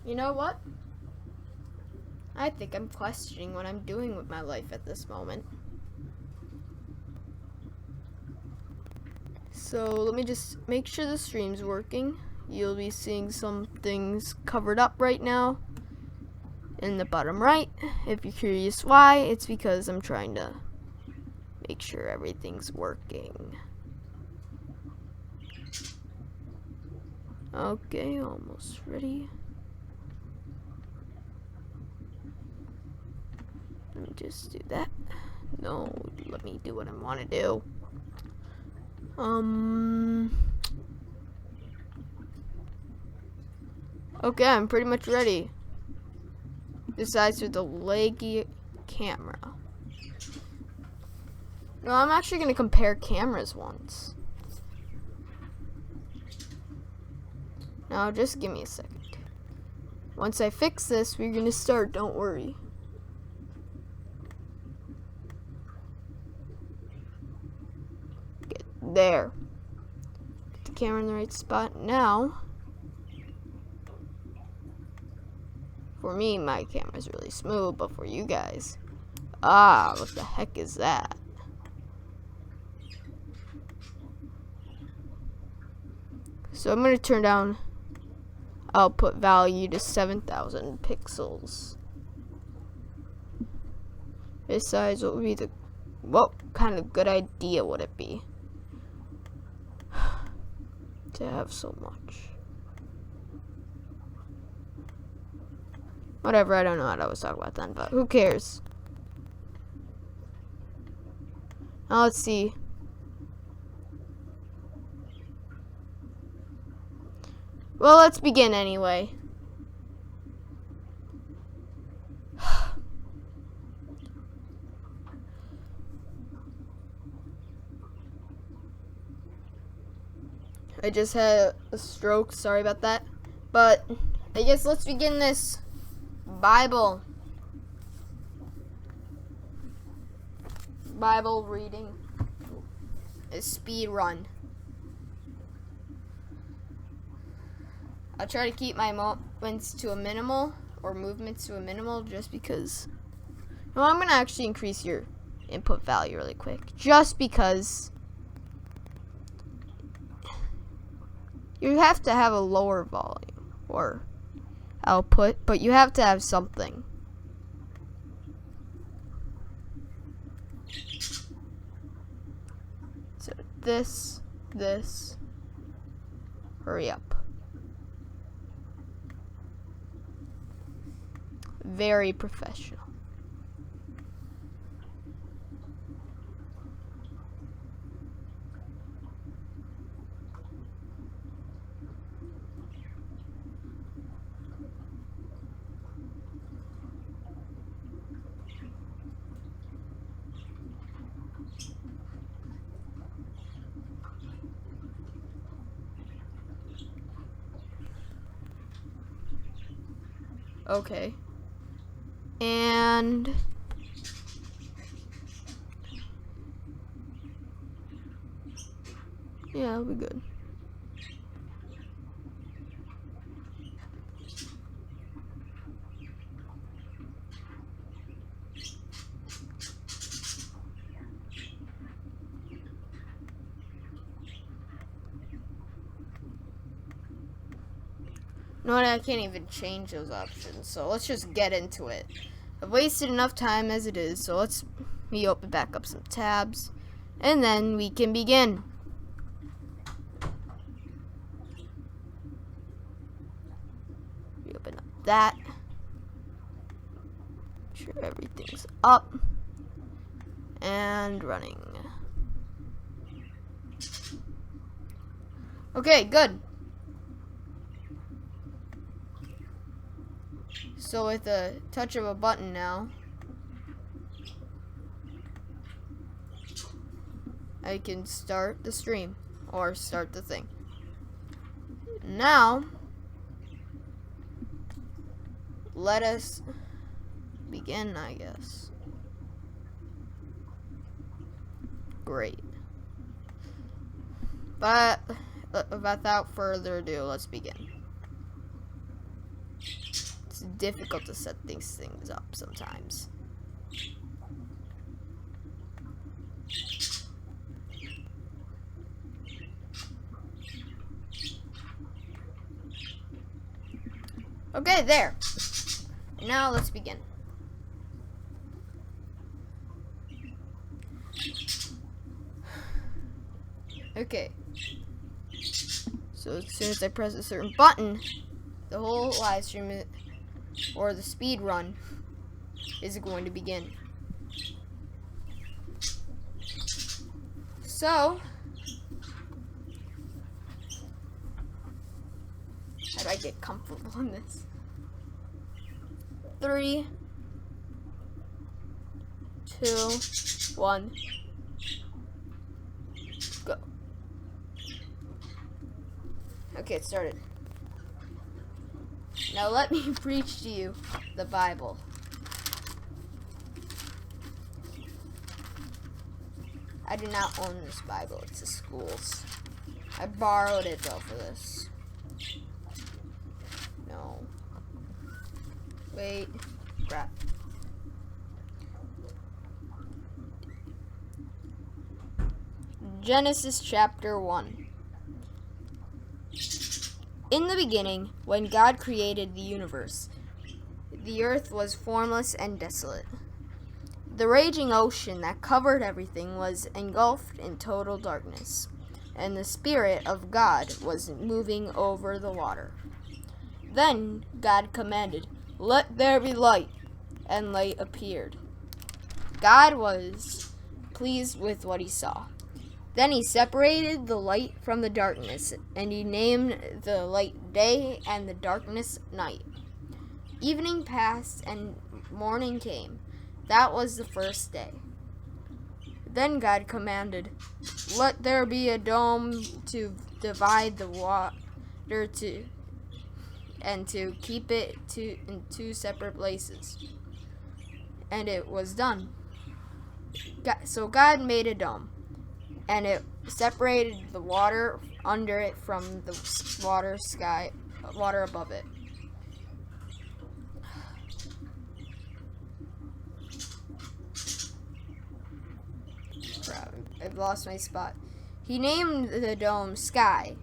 You know what? I think I'm questioning what I'm doing with my life at this moment. So let me just make sure the stream's working. You'll be seeing some things covered up right now in the bottom right. If you're curious why, it's because I'm trying to make sure everything's working. Okay, almost ready. Let me just do that. No, let me do what I want to do. Okay, I'm pretty much ready. Besides with the laggy camera. No, I'm actually going to compare cameras once. Now, just give me a second. Once I fix this, we're going to start, don't worry. Get there. Get the camera in the right spot. Now, for me, my camera's really smooth, but for you guys, what the heck is that? So I'm going to turn down output value to 7,000 pixels. Besides, what kind of good idea would it be to have so much? Whatever, I don't know what I was talking about then, but who cares? Now let's see. Well, let's begin anyway. I just had a stroke, sorry about that. But I guess let's begin this Bible reading. A speed run. I'll try to keep my movements to a minimal, just because. No, I'm gonna actually increase your input value really quick, just because you have to have a lower volume or output, but you have to have something. So this, hurry up. Very professional. Okay. And yeah, it'll be good. You know what, I can't even change those options, so let's just get into it. I've wasted enough time as it is, so let me open back up some tabs, and then we can begin. We open up that. Make sure everything's up and running. Okay, good. So with a touch of a button now, I can start the stream or start the thing. Now, let us begin, I guess. Great. But without further ado, let's begin. difficult to set these things up sometimes. Okay, there. Now let's begin. Okay. So as soon as I press a certain button, the whole live stream or the speed run is going to begin. So, how do I get comfortable in this? 3, 2, 1, go. Okay, it started. Now let me preach to you the Bible. I do not own this Bible, it's a school's. I borrowed it though for this. No. Wait. Crap. Genesis chapter 1. In the beginning, when God created the universe, the earth was formless and desolate. The raging ocean that covered everything was engulfed in total darkness, and the Spirit of God was moving over the water. Then God commanded, "Let there be light," and light appeared. God was pleased with what he saw. Then he separated the light from the darkness, and he named the light day and the darkness night. Evening passed and morning came. That was the first day. Then God commanded, "Let there be a dome to divide the water and to keep it in two separate places." And it was done. So God made a dome, and it separated the water under it from the water above it. Crap, I've lost my spot. He named the dome Sky.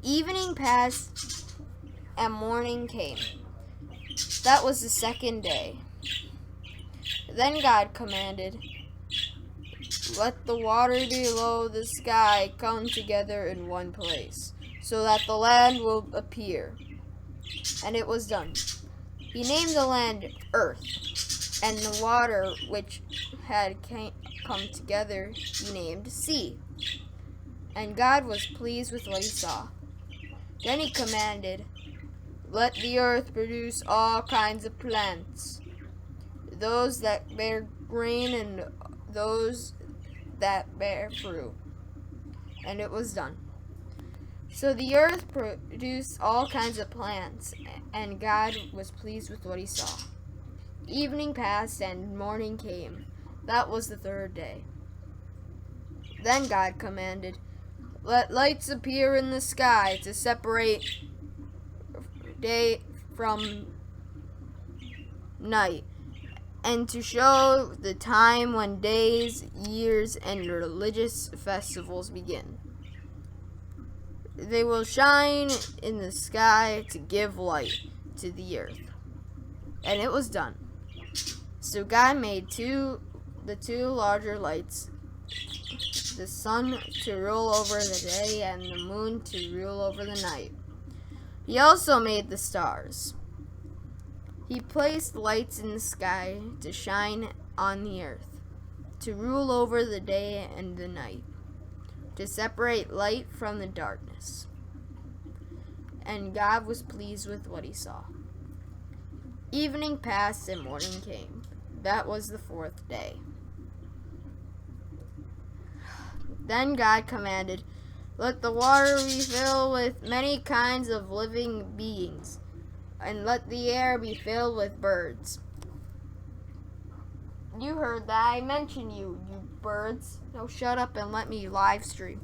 Evening passed and morning came. That was the second day. Then God commanded, "Let the water below the sky come together in one place, so that the land will appear." And it was done. He named the land Earth, and the water which had come together he named Sea. And God was pleased with what he saw. Then he commanded, "Let the earth produce all kinds of plants, those that bear grain and those that bear fruit." And it was done. So the earth produced all kinds of plants, and God was pleased with what he saw. Evening passed and morning came. That was the third day. Then God commanded, "Let lights appear in the sky to separate day from night, and to show the time when days, years, and religious festivals begin. They will shine in the sky to give light to the earth." And it was done. So God made the two larger lights, the sun to rule over the day and the moon to rule over the night. He also made the stars. He placed lights in the sky to shine on the earth, to rule over the day and the night, to separate light from the darkness. And God was pleased with what he saw. Evening passed and morning came. That was the fourth day. Then God commanded, "Let the water be filled with many kinds of living beings, and let the air be filled with birds." You heard that. I mentioned you birds. Now shut up and let me live stream.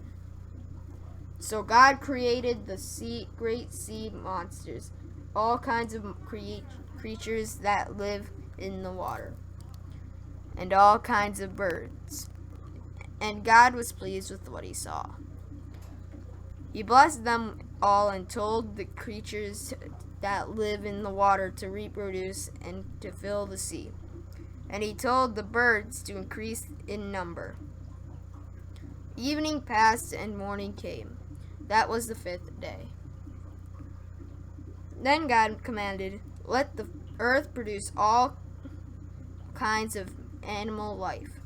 So God created the great sea monsters, all kinds of creatures that live in the water, and all kinds of birds. And God was pleased with what he saw. He blessed them all and told the creatures that live in the water to reproduce and to fill the sea. And he told the birds to increase in number. Evening passed and morning came. That was the 5th day. Then God commanded, "Let the earth produce all kinds of animal life,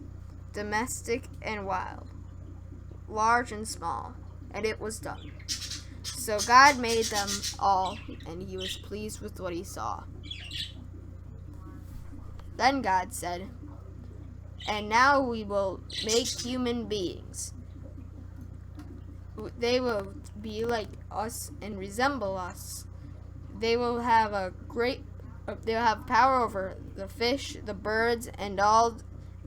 domestic and wild, large and small." And it was done. So God made them all, and he was pleased with what he saw. Then God said, "And now we will make human beings. They will be like us and resemble us. They will have power over the fish, the birds, and all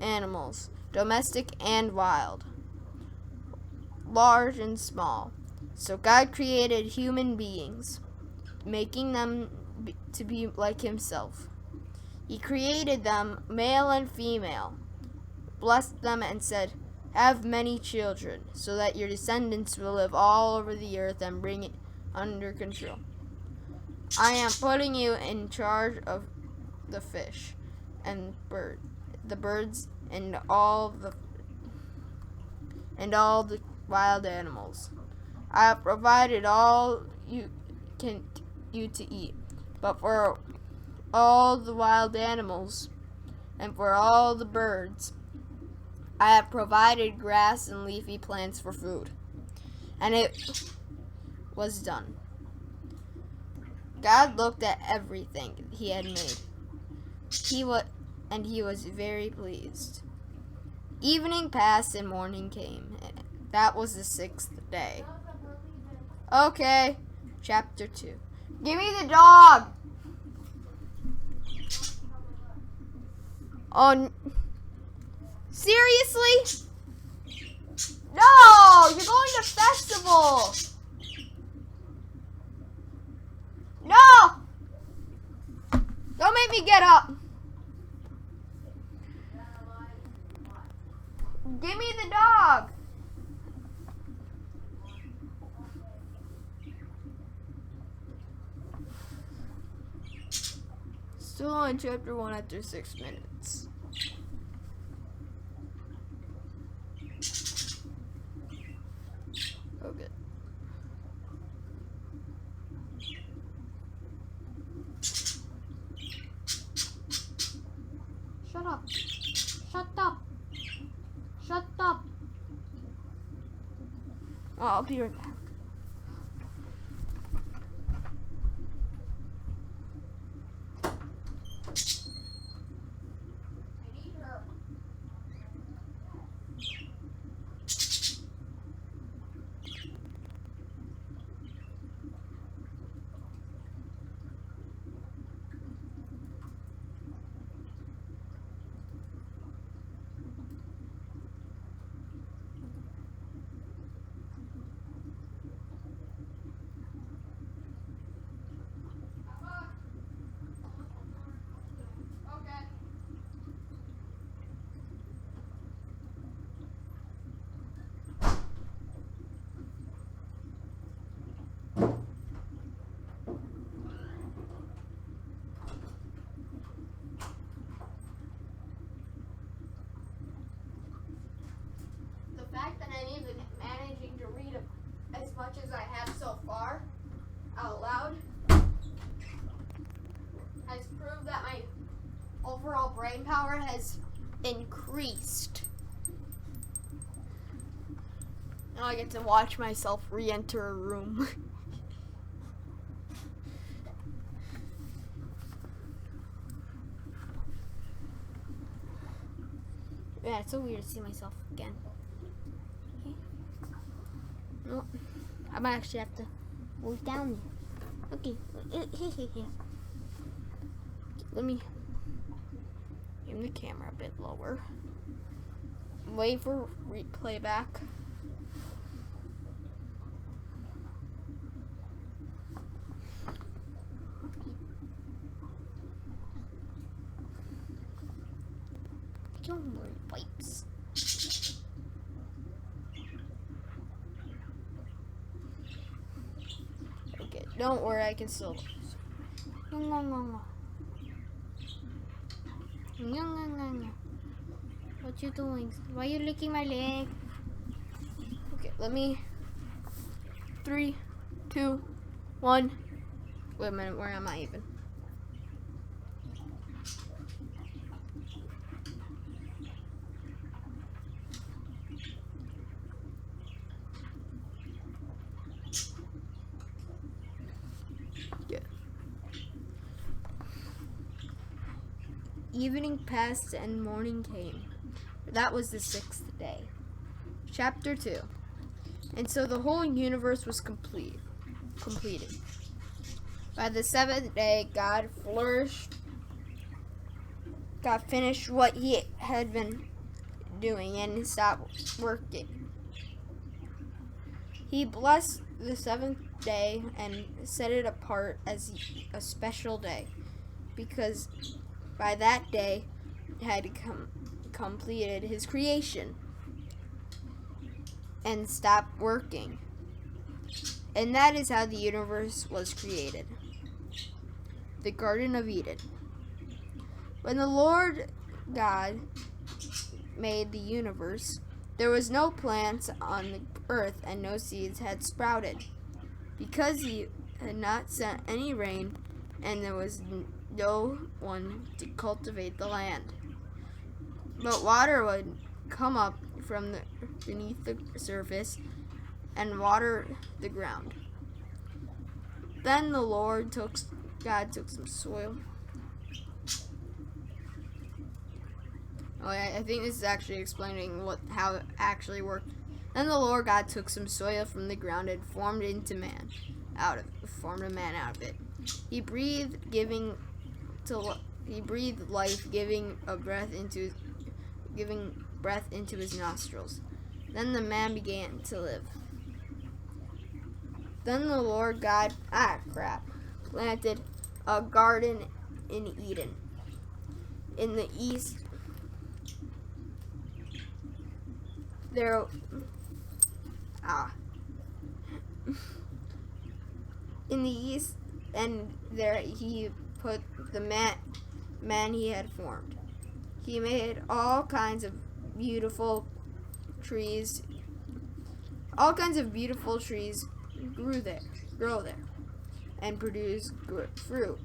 animals, domestic and wild, large and small." So God created human beings, making them to be like himself. He created them male and female, blessed them, and said, "Have many children, so that your descendants will live all over the earth and bring it under control. I am putting you in charge of the fish and the birds, and all the wild animals. I have provided all you to eat, but for all the wild animals and for all the birds, I have provided grass and leafy plants for food." And it was done. God looked at everything he had made. He was very pleased. Evening passed and morning came. That was the 6th day. Okay, chapter 2. Give me the dog! Oh, seriously? No! You're going to festival! No! Don't make me get up! Give me the dog! Still on chapter 1 after 6 minutes. Okay. Shut up. Shut up. Shut up. Oh, I'll be right back. The fact that I'm even managing to read as much as I have so far out loud has proved that my overall brain power has increased. Now I get to watch myself re-enter a room. Yeah, it's so weird to see myself again. No, I might actually have to move down there. Okay, let me aim the camera a bit lower. Wait for playback. Don't worry, pipes. Okay, don't worry, I can still. What you doing? Why are you licking my leg? Okay, let me. 3, 2, 1. Wait a minute, where am I even? Yeah. Evening passed and morning came. That was the 6th day. Chapter 2. And so the whole universe was completed. By the 7th day, God finished what he had been doing and stopped working. He blessed the 7th day and set it apart as a special day, because by that day had completed his creation and stopped working. And that is how the universe was created. The Garden of Eden. When the Lord God made the universe, there was no plants on the earth and no seeds had sprouted, because he had not sent any rain and there was no one to cultivate the land. But water would come up from beneath the surface and water the ground. Then God took some soil. Oh, I think this is actually explaining how it actually worked. Then the Lord God took some soil from the ground and formed a man out of it. He breathed life, giving breath into his nostrils. Then the man began to live. Then the Lord God planted a garden in Eden. In the east, and there he put the man he had formed. He made all kinds of beautiful trees. All kinds of beautiful trees grow there, and produce fruit.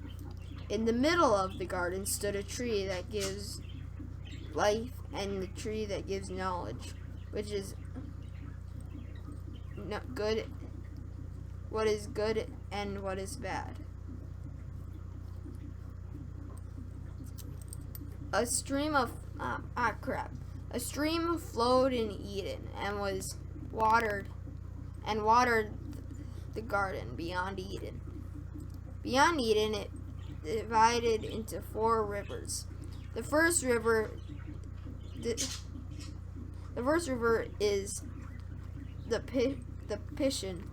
In the middle of the garden stood a tree that gives life and the tree that gives knowledge, which is good, what is good and what is bad. A stream flowed in Eden and watered the garden beyond Eden. Beyond Eden, it divided into 4 rivers. The first river is the Pishon.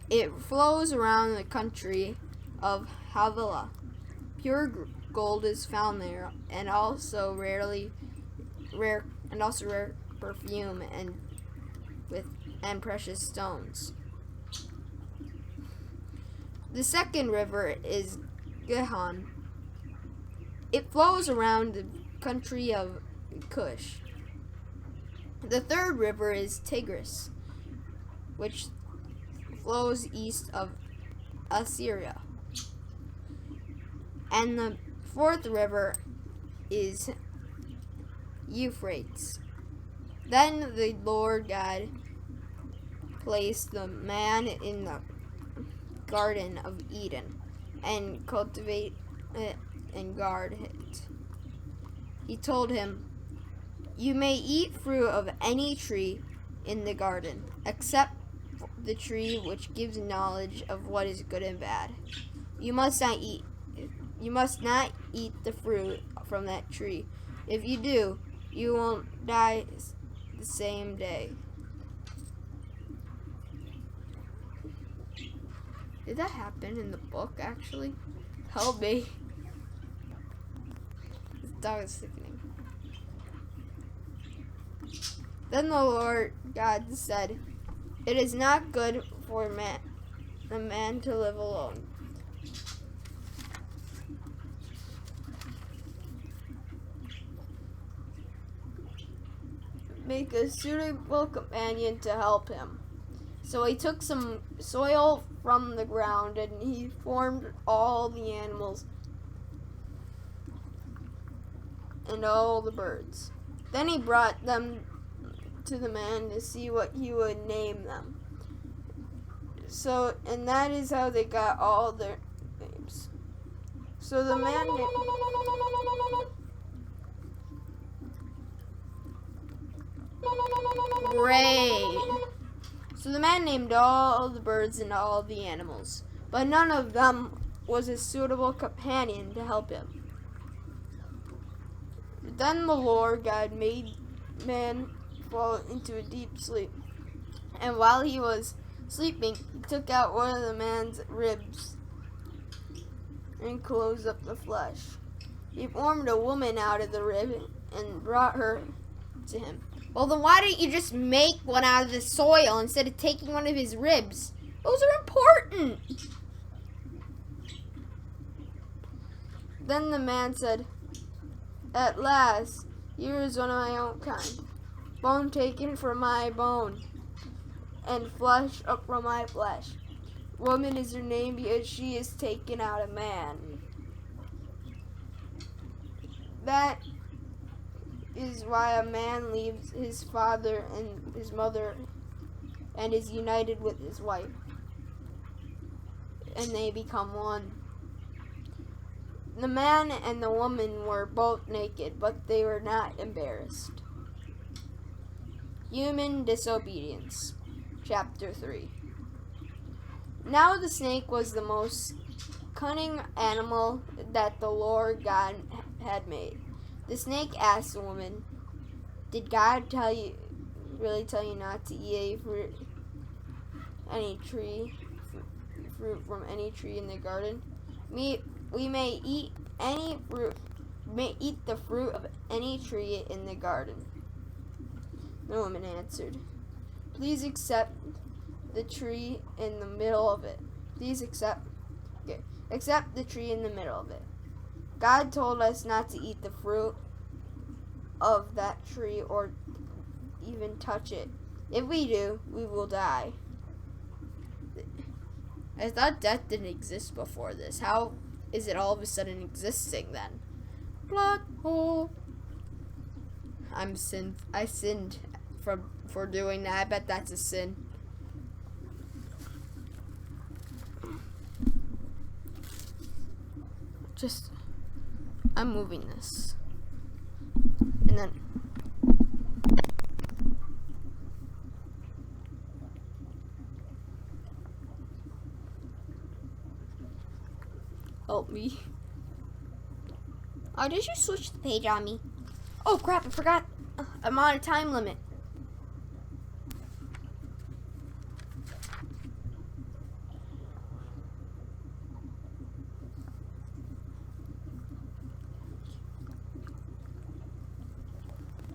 It flows around the country of Havilah. Pure gold is found there, and also rare perfume and precious stones. The second river is Gihon. It flows around the country of Cush. The third river is Tigris, which flows east of Assyria. And the fourth river is Euphrates. Then the Lord God placed the man in the Garden of Eden and cultivate it and guard it. He told him, "You may eat fruit of any tree in the garden, except the tree which gives knowledge of what is good and bad. You must not eat the fruit from that tree. If you do, you will die the same day." Did that happen in the book, actually? Help me. This dog is sickening. Then the Lord God said, "It is not good for a man to live alone. Make a suitable companion to help him." So he took some soil from the ground and he formed all the animals and all the birds. Then he brought them to the man to see what he would name them. And that is how they got all their names. So the man Great. So the man named all the birds and all the animals, but none of them was a suitable companion to help him. Then the Lord God made man fall into a deep sleep. And while he was sleeping, he took out one of the man's ribs and closed up the flesh. He formed a woman out of the rib and brought her to him. Well, then why didn't you just make one out of the soil instead of taking one of his ribs? Those are important. Then the man said, "At last, here is one of my own kind, bone taken from my bone, and flesh up from my flesh. Woman is her name because she is taken out of man." That is why a man leaves his father and his mother and is united with his wife, and they become one. The man and the woman were both naked, but they were not embarrassed. Human disobedience. Chapter 3. Now the snake was the most cunning animal that the Lord God had made. The snake asked the woman, "Did God really tell you not to eat fruit from any tree in the garden? We may eat the fruit of any tree in the garden." The woman answered, "Please accept the tree in the middle of it. Accept the tree in the middle of it. God told us not to eat the fruit of that tree or even touch it. If we do, we will die." I thought death didn't exist before this. How is it all of a sudden existing then? Plot hole. I sinned for doing that. I bet that's a sin. I'm moving this. And then help me. Oh, did you switch the page on me? Oh crap, I forgot. I'm on a time limit.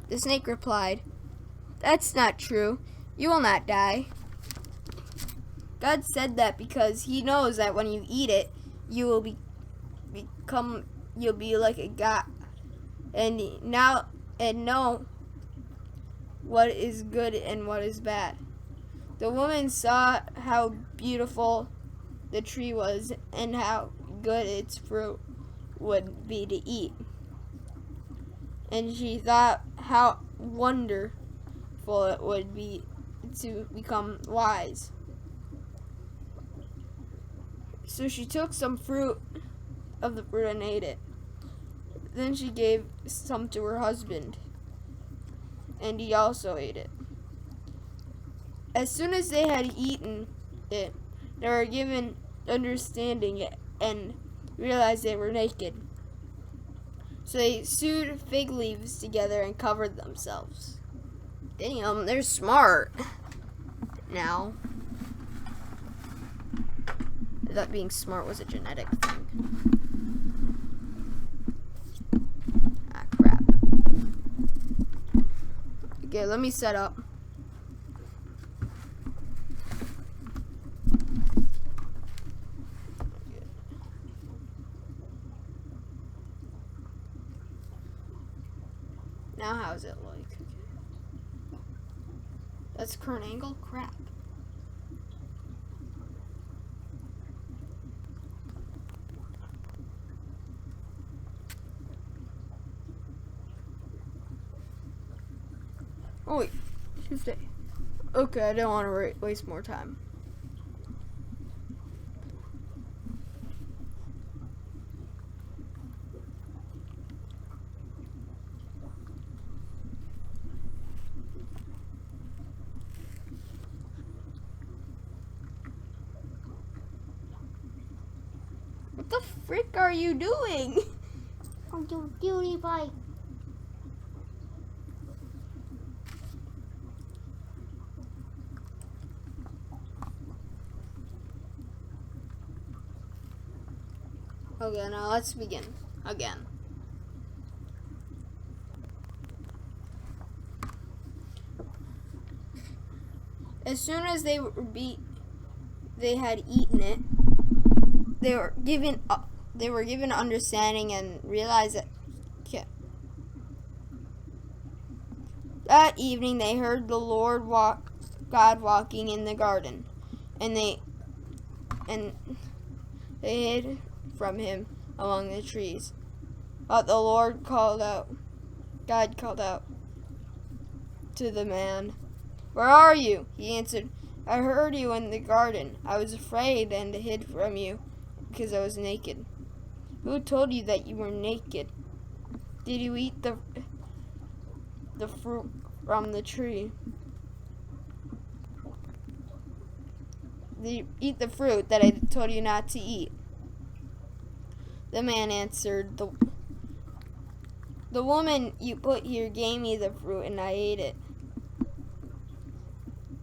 The snake replied, "That's not true. You will not die." God said that because he knows that when you eat it, you will you'll be like a god and know what is good and what is bad. The woman saw how beautiful the tree was and how good its fruit would be to eat. And she thought how wonderful it would be to become wise. So she took some of the fruit and ate it. Then she gave some to her husband, and he also ate it. As soon as they had eaten it, they were given understanding and realized they were naked. So they sewed fig leaves together and covered themselves. Damn, they're smart. Now, I thought being smart was a genetic thing. Ah, crap. Okay, let me set up. Now how's it like? That's current angle? Crap. Oh wait, Tuesday. Okay, I don't want to waste more time. What the frick are you doing? I'm doing beauty bike. Okay, now let's begin again. As soon as they had eaten it, they were given understanding and realized that that evening they heard the Lord God walking in the garden, and they hid from him among the trees. But the Lord God called out to the man, "Where are you?" He answered, "I heard you in the garden. I was afraid and hid from you because I was naked." "Who told you that you were naked? Did you eat the fruit from the tree? Did you eat the fruit that I told you not to eat?" The man answered, The woman you put here gave me the fruit, and I ate it."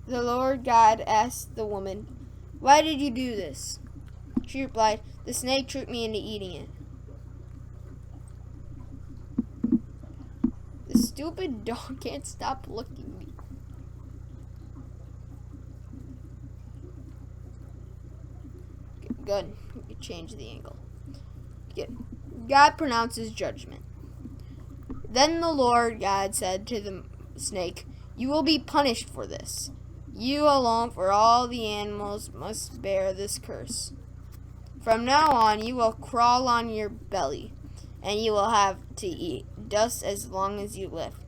The Lord God asked the woman, "Why did you do this?" She replied, "The snake tricked me into eating it." The stupid dog can't stop licking me. Good. We can change the angle. Good. God pronounces judgment. Then the Lord God said to the snake, "You will be punished for this. You alone, for all the animals, must bear this curse. From now on, you will crawl on your belly, and you will have to eat dust as long as you live.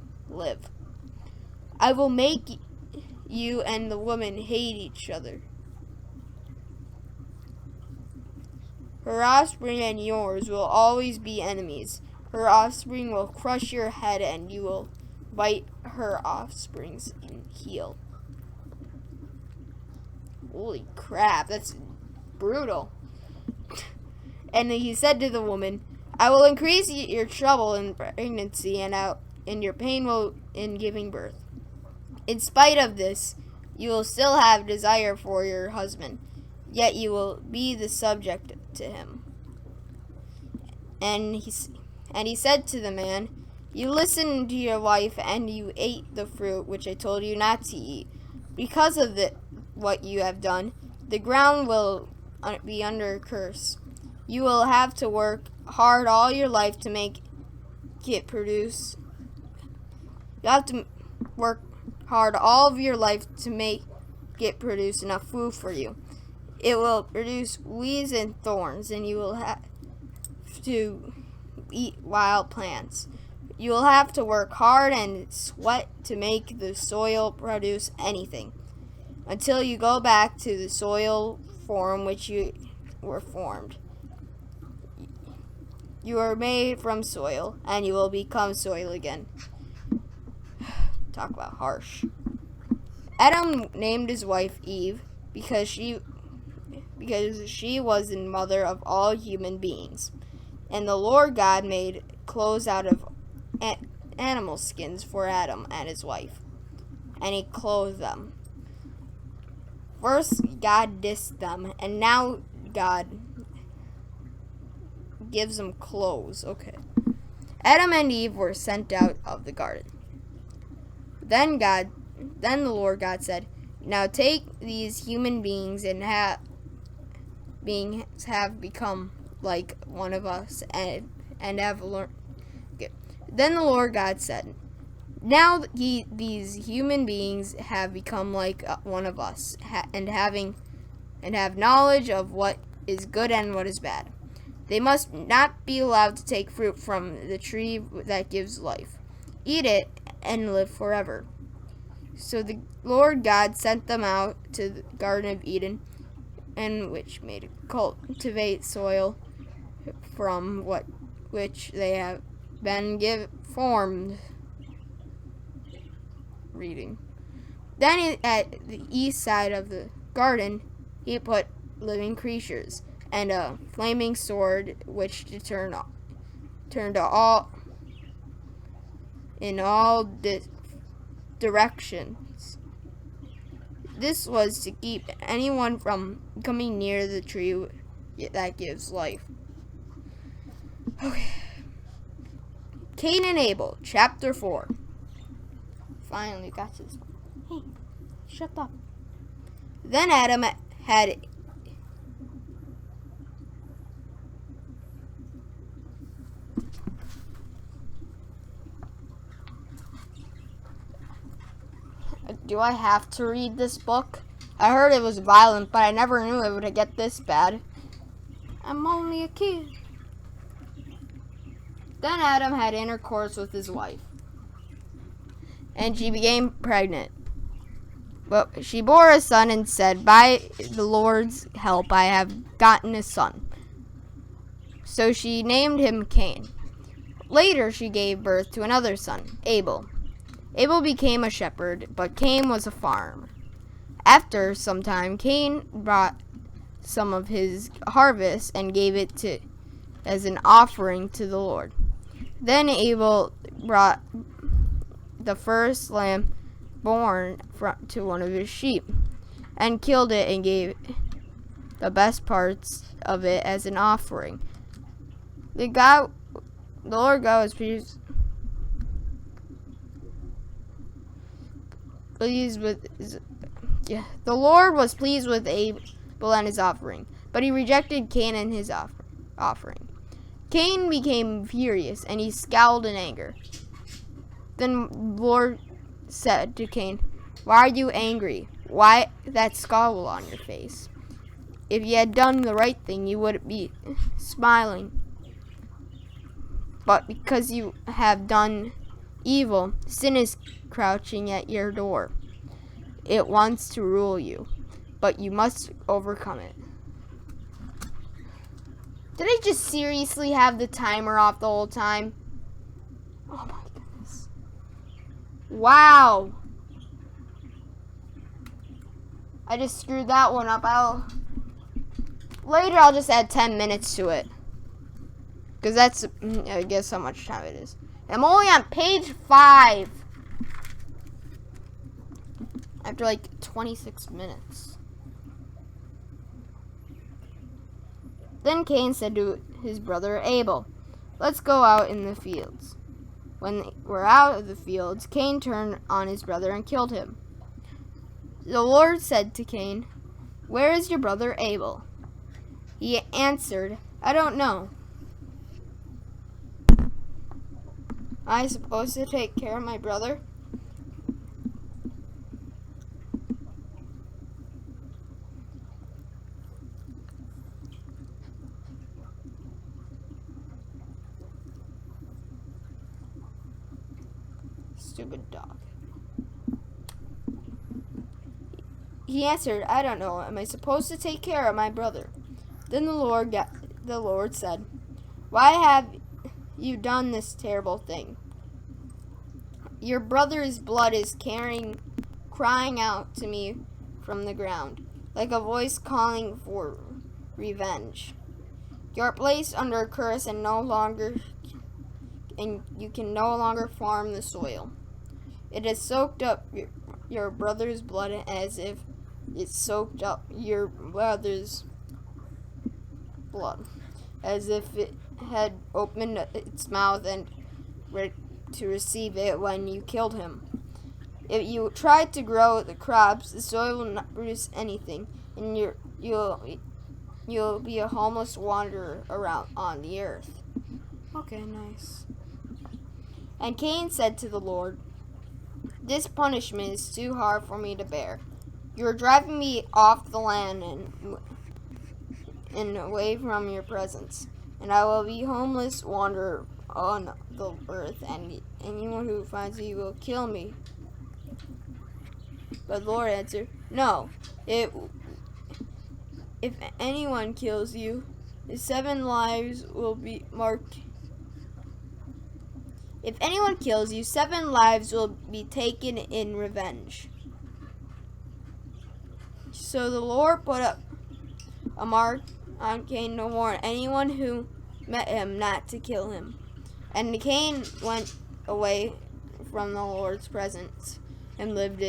I will make you and the woman hate each other. Her offspring and yours will always be enemies. Her offspring will crush your head, and you will bite her offspring's heel." Holy crap, that's brutal. And he said to the woman, "I will increase your trouble in pregnancy and your pain in giving birth. In spite of this, you will still have desire for your husband, yet you will be the subject to him." And he said to the man, "You listened to your wife, and you ate the fruit which I told you not to eat. Because of what you have done, the ground will be under a curse. You will have to work hard all your life to make it produce. You have to work hard all of your life to make it produce enough food for you. It will produce weeds and thorns, and you will have to eat wild plants. You will have to work hard and sweat to make the soil produce anything, until you go back to the soil form which you were formed. You are made from soil, and you will become soil again." Talk about harsh. Adam named his wife Eve because she was the mother of all human beings. And the Lord God made clothes out of animal skins for Adam and his wife, and he clothed them. First, God dissed them, and now God gives them clothes. Okay. Adam and Eve were sent out of the garden. Then the Lord God said, "Now take these human beings and have become like one of us and have learned." Okay. Then the Lord God said, "Now these human beings have become like one of us and have knowledge of what is good and what is bad. They must not be allowed to take fruit from the tree that gives life. Eat it and live forever." So the Lord God sent them out to the Garden of Eden, and which made cultivate soil from which they have been formed. Reading. Then at the east side of the garden, he put living creatures and a flaming sword, which turned all in all directions. This was to keep anyone from coming near the tree that gives life. Okay. Cain and Abel, chapter 4. Finally got to this. Hey, shut up. Then Adam had Do I have to read this book? I heard it was violent, but I never knew it would get this bad. I'm only a kid. Then Adam had intercourse with his wife, and she became pregnant. But she bore a son and said, "By the Lord's help, I have gotten a son." So she named him Cain. Later, she gave birth to another son, Abel. Abel became a shepherd, but Cain was a farmer. After some time, Cain brought some of his harvest and gave it as an offering to the Lord. Then Abel brought the first lamb born to one of his sheep and killed it and gave the best parts of it as an offering. The Lord God was pleased The Lord was pleased with Abel and his offering, but he rejected Cain and his offering. Cain became furious, and he scowled in anger. Then the Lord said to Cain, "Why are you angry? Why that scowl on your face? If you had done the right thing, you would be smiling. But because you have done evil, sin is crouching at your door. It wants to rule you, but you must overcome it." Did I just seriously have the timer off the whole time? Oh my goodness. Wow. I just screwed that one up. Later I'll just add 10 minutes to it. Because that's, I guess, how much time it is. I'm only on page 5. After like 26 minutes. Then Cain said to his brother Abel, "Let's go out in the fields." When they were out of the fields, Cain turned on his brother and killed him. The Lord said to Cain, "Where is your brother Abel?" He answered, "I don't know." Am I supposed to take care of my brother? Stupid dog. He answered, "I don't know. Am I supposed to take care of my brother?" Then the Lord said, "Why have you done this terrible thing? Your brother's blood is crying out to me from the ground, like a voice calling for revenge. You are placed under a curse and you can no longer farm the soil. It has soaked up your brother's blood as if it soaked up your brother's blood, as if it had opened its mouth and ready to receive it when you killed him. If you try to grow the crops, the soil will not produce anything, and you'll be a homeless wanderer around on the earth. Okay, nice. And Cain said to the Lord, "This punishment is too hard for me to bear. You are driving me off the land and away from your presence, and I will be homeless wanderer on the earth, and anyone who finds me will kill me." But the Lord answered, "No, if anyone kills you, his 7 lives will be marked. If anyone kills you, 7 lives will be taken in revenge." So the Lord put up a mark on Cain to warn anyone who met him not to kill him. And Cain went away from the Lord's presence and lived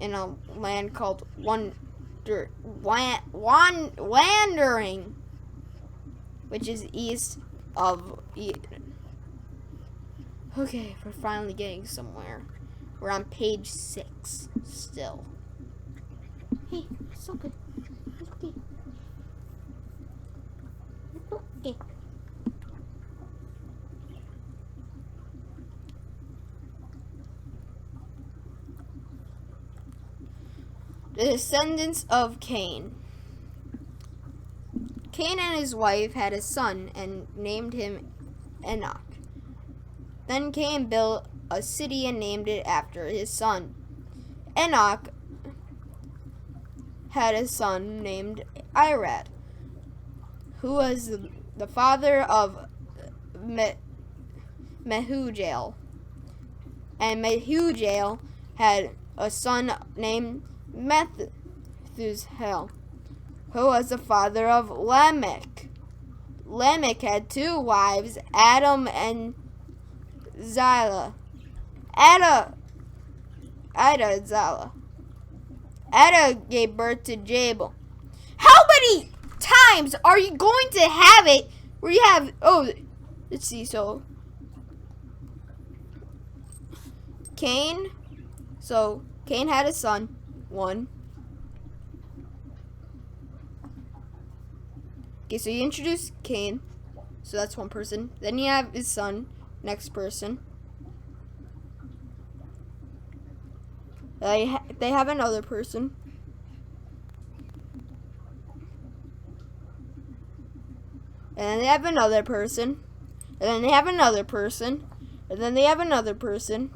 in a land called Wandering, which is east of Eden. Okay, we're finally getting somewhere. We're on page 6 still. Hey, it's okay. It's okay. It's okay. The Descendants of Cain. Cain and his wife had a son and named him Enoch. Then Cain built a city and named it after his son. Enoch had a son named Irad, who was the father of Mehujael. And Mehujael had a son named Methuselah, who was the father of Lamech. Lamech had 2 wives, Adam and Zillah. Ada and Zillah. Ada gave birth to Jabal. How many times are you going to have it where you have, let's see, so Cain had a son, 1. Okay, so you introduce Cain, so that's 1 person. Then you have his son, next person. They have another person. And then they have another person. And then they have another person. And then they have another person.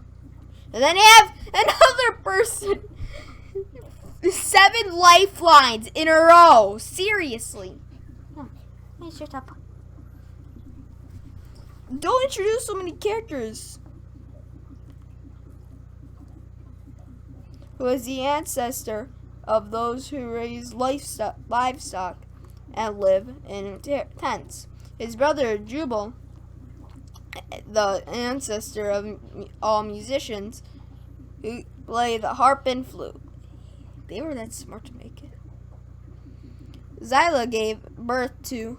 And then they have another person. 7 lifelines in a row. Seriously. Hey, shut up. Don't introduce so many characters. Who is the ancestor of those who raise livestock and live in tents. His brother Jubal, the ancestor of all musicians, who play the harp and flute. They were that smart to make it. Zillah gave birth to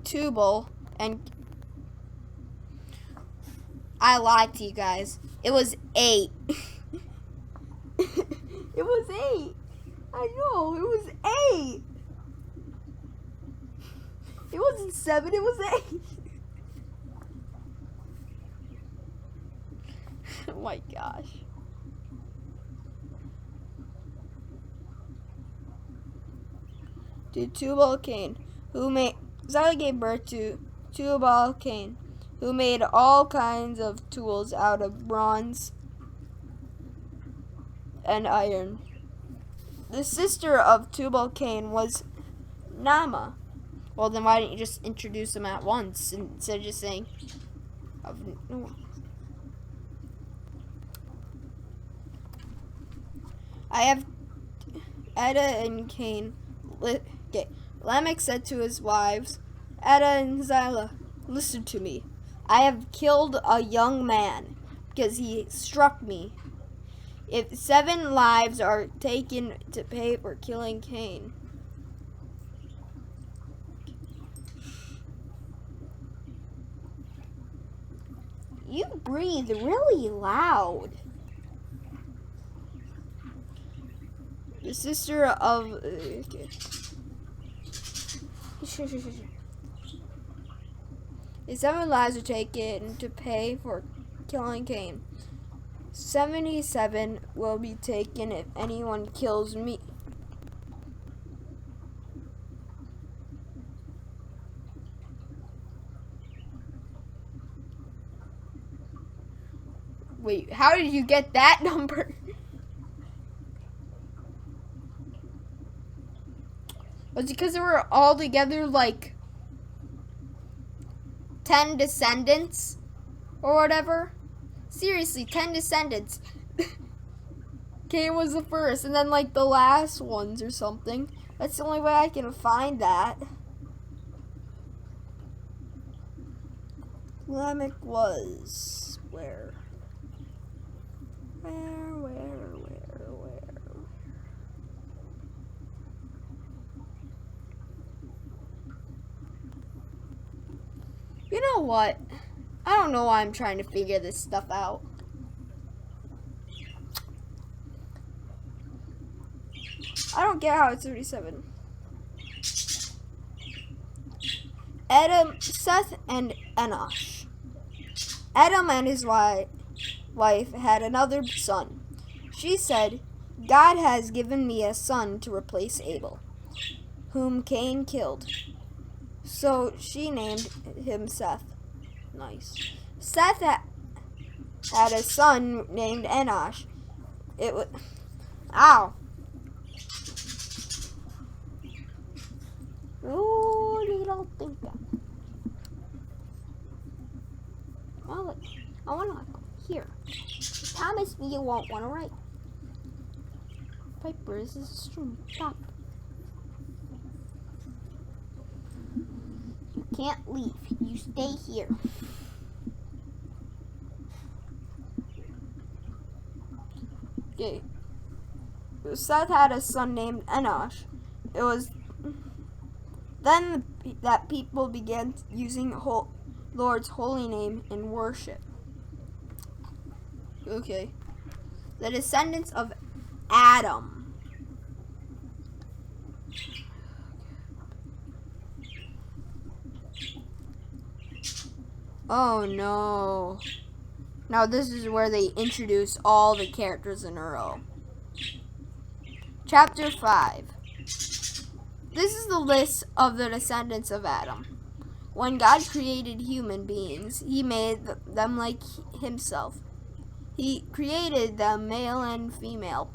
Tubal, and I lied to you guys. It was 8. It was 8. I know, it was 8. It wasn't 7, it was 8. Oh my gosh. To Tubal Cain, Zillah gave birth to Tubal Cain, who made all kinds of tools out of bronze and iron. The sister of Tubal Cain was Naamah. Well, then why didn't you just introduce them at once instead of just saying I have Ada and Cain. Okay. Lamech said to his wives, Ada and Zillah, listen to me. I have killed a young man because he struck me. If 7 lives are taken to pay for killing Cain. You breathe really loud. the sister of. The 7 lives are taken to pay for killing Cain. 77 will be taken if anyone kills me. Wait, how did you get that number? Was it because there were all together like 10 descendants or whatever? Seriously, 10 descendants. Cain was the first, and then like the last ones or something. That's the only way I can find that. Lamech was where? You know what? I don't know why I'm trying to figure this stuff out. I don't get how it's 37. Adam, Seth, and Enosh. Adam and his wife had another son. She said, God has given me a son to replace Abel, whom Cain killed. So she named him Seth. Nice. Seth had a son named Enosh. It was... Ow. Oh, little thinker. Well, look, I want to here. Promise me you won't want to write. Piper, this is a stream. Stop. You can't leave. You stay here. Okay. Seth had a son named Enosh. It was then that people began using Lord's holy name in worship. Okay. The descendants of Adam. Oh no. Now this is where they introduce all the characters in a row. Chapter 5. This is the list of the descendants of Adam. When God created human beings, he made them like himself. He created them male and female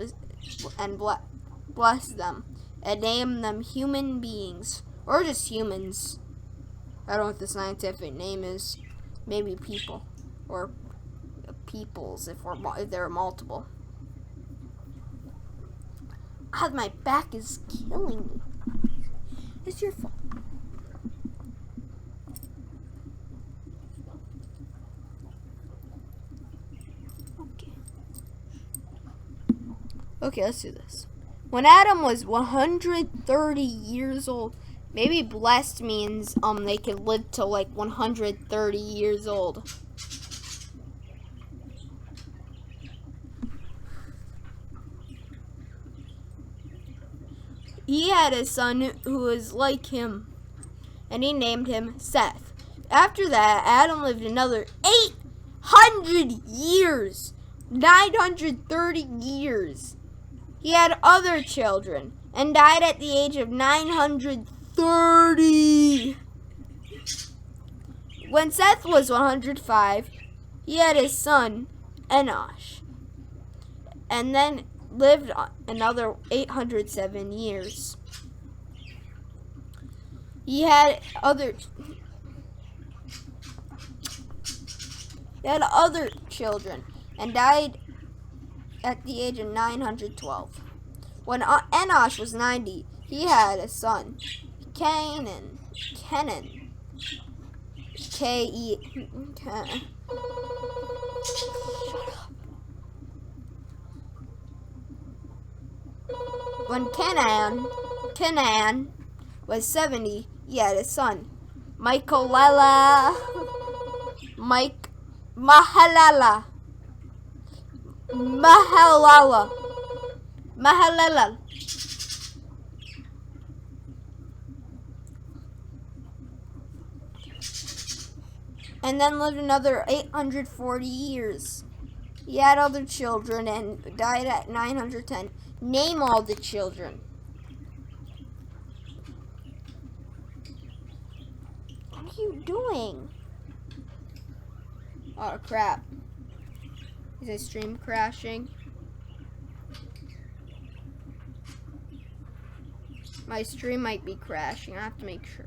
and blessed them and named them human beings, or just humans. I don't know what the scientific name is. Maybe people, or peoples if there are multiple. God, my back is killing me. It's your fault. Okay, let's do this. When Adam was 130 years old, maybe blessed means they could live till like 130 years old. He had a son who was like him, and he named him Seth. After that, Adam lived another 800 years, 930 years. He had other children and died at the age of 930. When Seth was 105, he had his son Enosh, and then lived another 807 years. He had other children and died at the age of 912. When Enosh was 90, he had a son, Kenan. When Kenan was 70, he had a son, Mahalalel. and then lived another 840 years. He had other children and died at 910. Name all the children. What are you doing? Oh crap. Is the stream crashing? My stream might be crashing. I have to make sure.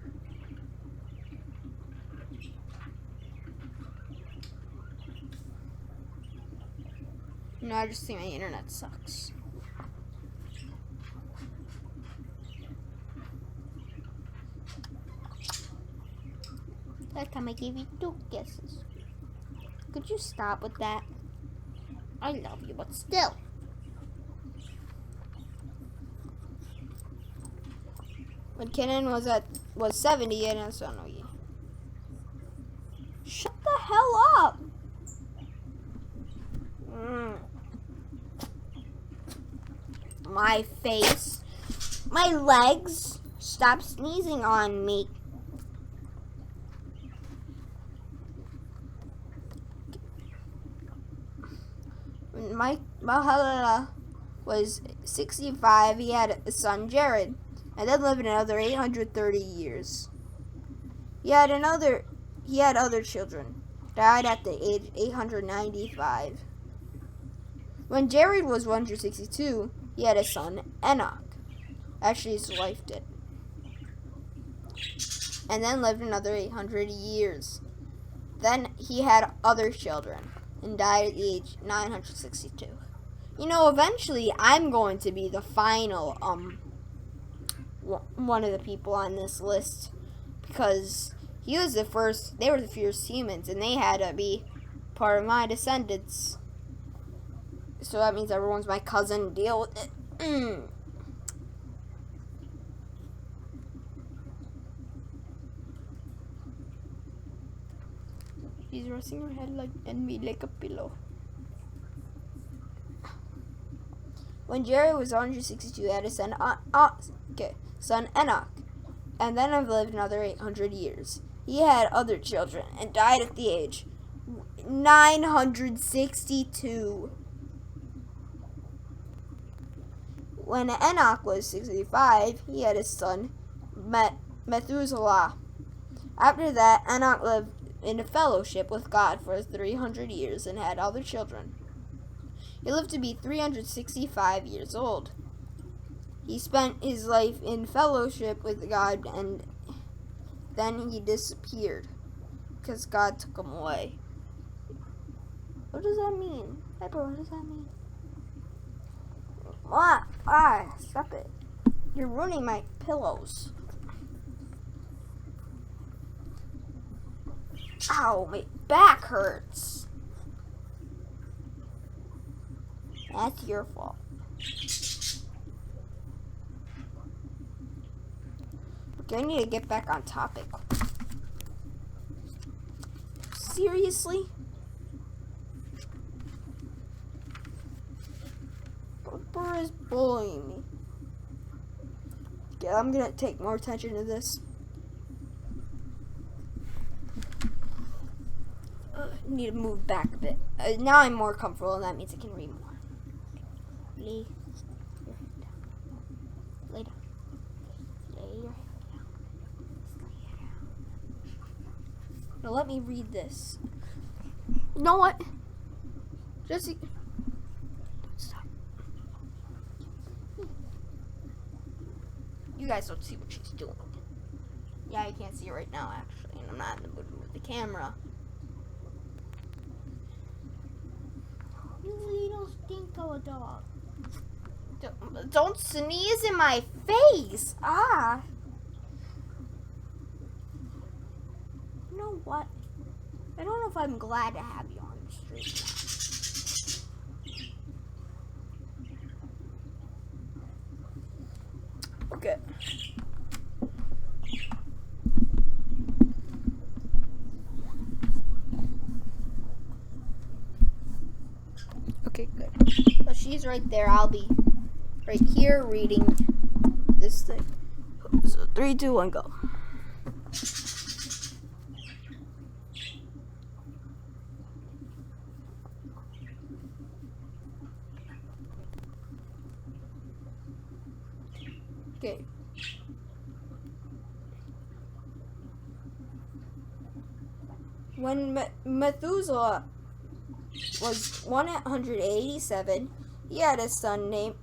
No, I just think my internet sucks. That time I gave you 2 guesses. Could you stop with that? I love you, but still. When Kenan was 70 and I saw no ye. Shut the hell up! My face, my legs. Stop sneezing on me. When Mahalalel was 65, he had a son, Jared, and then lived another 830 years. He had other children, died at the age 895. When Jared was 162, he had a son, Enoch. Actually, his wife did. And then lived another 800 years. Then he had other children and died at the age 962. You know, eventually I'm going to be the final one of the people on this list, because he was the first. They were the first humans, and they had to be part of my descendants. So that means everyone's my cousin. Deal with it. She's resting her head and me like a pillow. When Jerry was 162, he had a son, son Enoch, and then I've lived another 800 years. He had other children and died at the age 962. When Enoch was 65, he had his son, Methuselah. After that, Enoch lived in a fellowship with God for 300 years and had other children. He lived to be 365 years old. He spent his life in fellowship with God, and then he disappeared because God took him away. What does that mean? Piper, what does that mean? What? Stop it. You're ruining my pillows. Ow, my back hurts. That's your fault. Okay, I need to get back on topic. Seriously? Bumper is bullying me. Yeah, I'm gonna take more attention to this. Need to move back a bit. Now I'm more comfortable, and that means I can read more. Lay your head down. Lay down. Lay your head down. Lay it down. Now let me read this. You know what? Jesse. Stop. You guys don't see what she's doing. Yeah, I can't see it right now, actually, and I'm not in the mood with the camera. You little stink of a dog. Don't sneeze in my face. You know what? I don't know if I'm glad to have you on the street now. Okay. Okay, good. So she's right there. I'll be right here reading this thing. So 3, 2, 1, go. Okay. When Methuselah was 187, he had a son named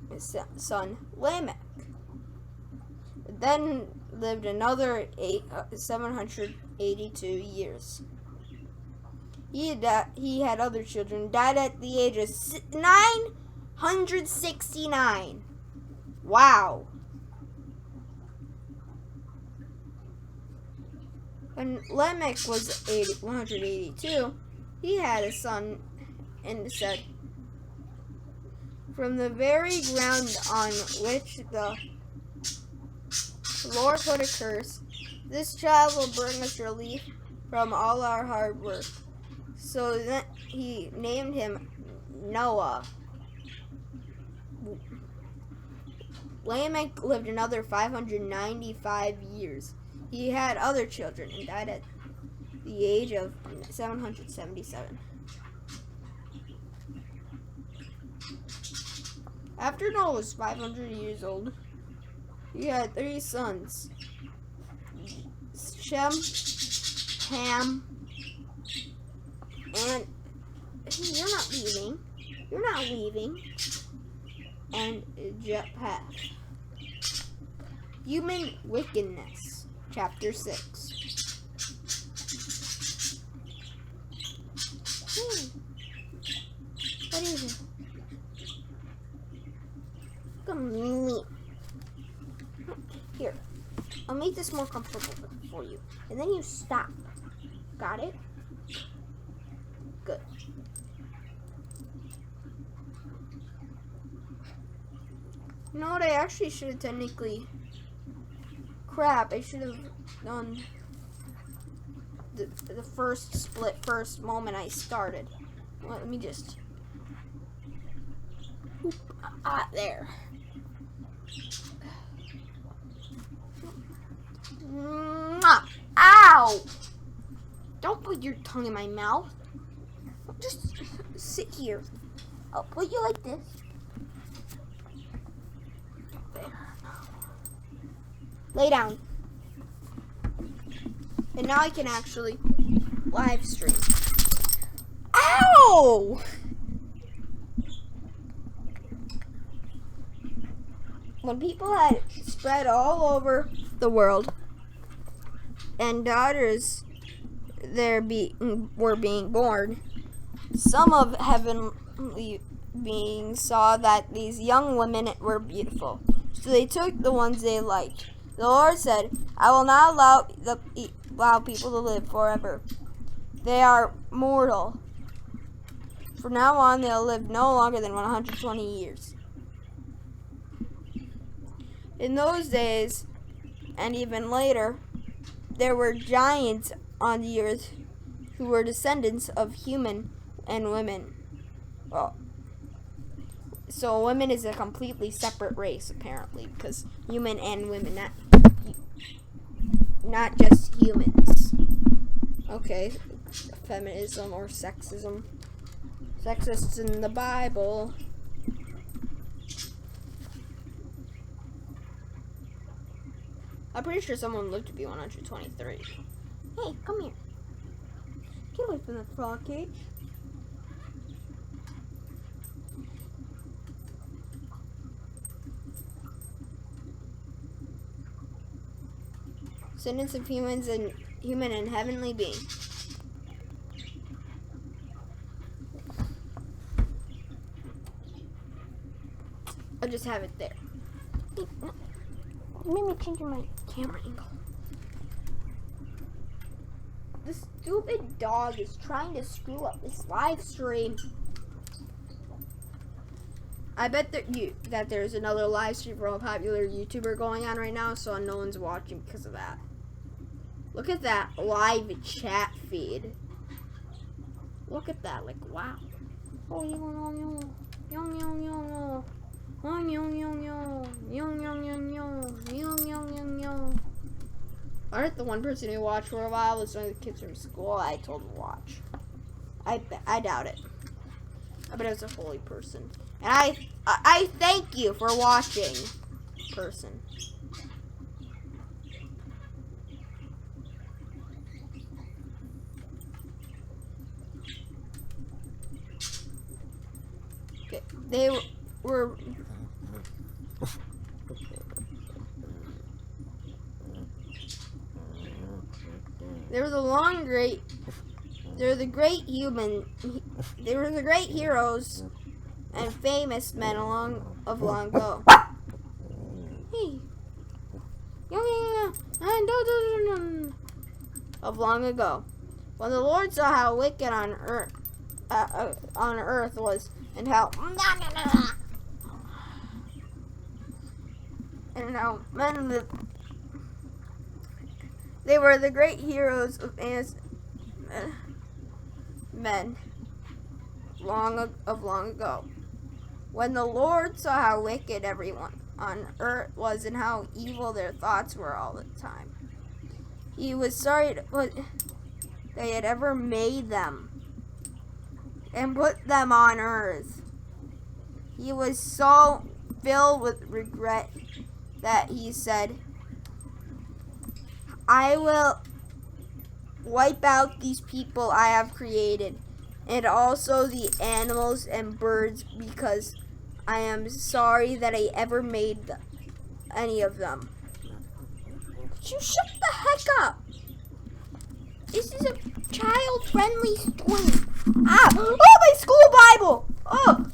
Lamech. Then lived another 782 years. He had other children. Died at the age of 969. Wow. When Lamech was 182, he had a son and said, "From the very ground on which the Lord put a curse, this child will bring us relief from all our hard work." So then he named him Noah. Lamech lived another 595 years. He had other children and died at the age of 777. After Noah was 500 years old, he had 3 sons: Shem, Ham, and you're not leaving, and Japheth. Human wickedness, chapter 6. What is it? Come me. Here, I'll make this more comfortable for you, and then you stop. Got it? Good. You know what? I actually should have technically. Crap! I should have done the first split first moment I started. Well, let me just. There. Ow! Don't put your tongue in my mouth. Just sit here. I'll put you like this. There. Lay down. And now I can actually live stream. Ow! When people had spread all over the world and daughters were being born, some of heavenly beings saw that these young women were beautiful, so they took the ones they liked. The Lord said, "I will not allow people to live forever. They are mortal. From now on, they'll live no longer than 120 years." In those days, and even later, there were giants on the earth who were descendants of human and women. Well, so women is a completely separate race, apparently, because human and women, not just humans. Okay, feminism or sexism. Sexists in the Bible. I'm pretty sure someone lived to be 123. Hey, come here. Get away from the frog cage. Descendants of human and heavenly beings. I'll just have it there. Made me change my camera angle. This stupid dog is trying to screw up this live stream. I bet that there's another live stream from a popular YouTuber going on right now, so no one's watching because of that. Look at that live chat feed. Look at that, like, wow. Oh, aren't the one person who watched for a while was one of the kids from school I told him to watch. I doubt it. I bet it was a holy person. And I thank you for watching, person. Okay. They were they were the great heroes and famous men of long ago. Hey. Of long ago. When the Lord saw how wicked on earth was, and how men lived, they were the great heroes of men of long ago. When the Lord saw how wicked everyone on earth was and how evil their thoughts were all the time, He was sorry that He had ever made them and put them on earth. He was so filled with regret that He said, I will wipe out these people I have created, and also the animals and birds, because I am sorry that I ever made any of them. Could you shut the heck up? This is a child-friendly story. Ah! Oh, my school Bible! Oh!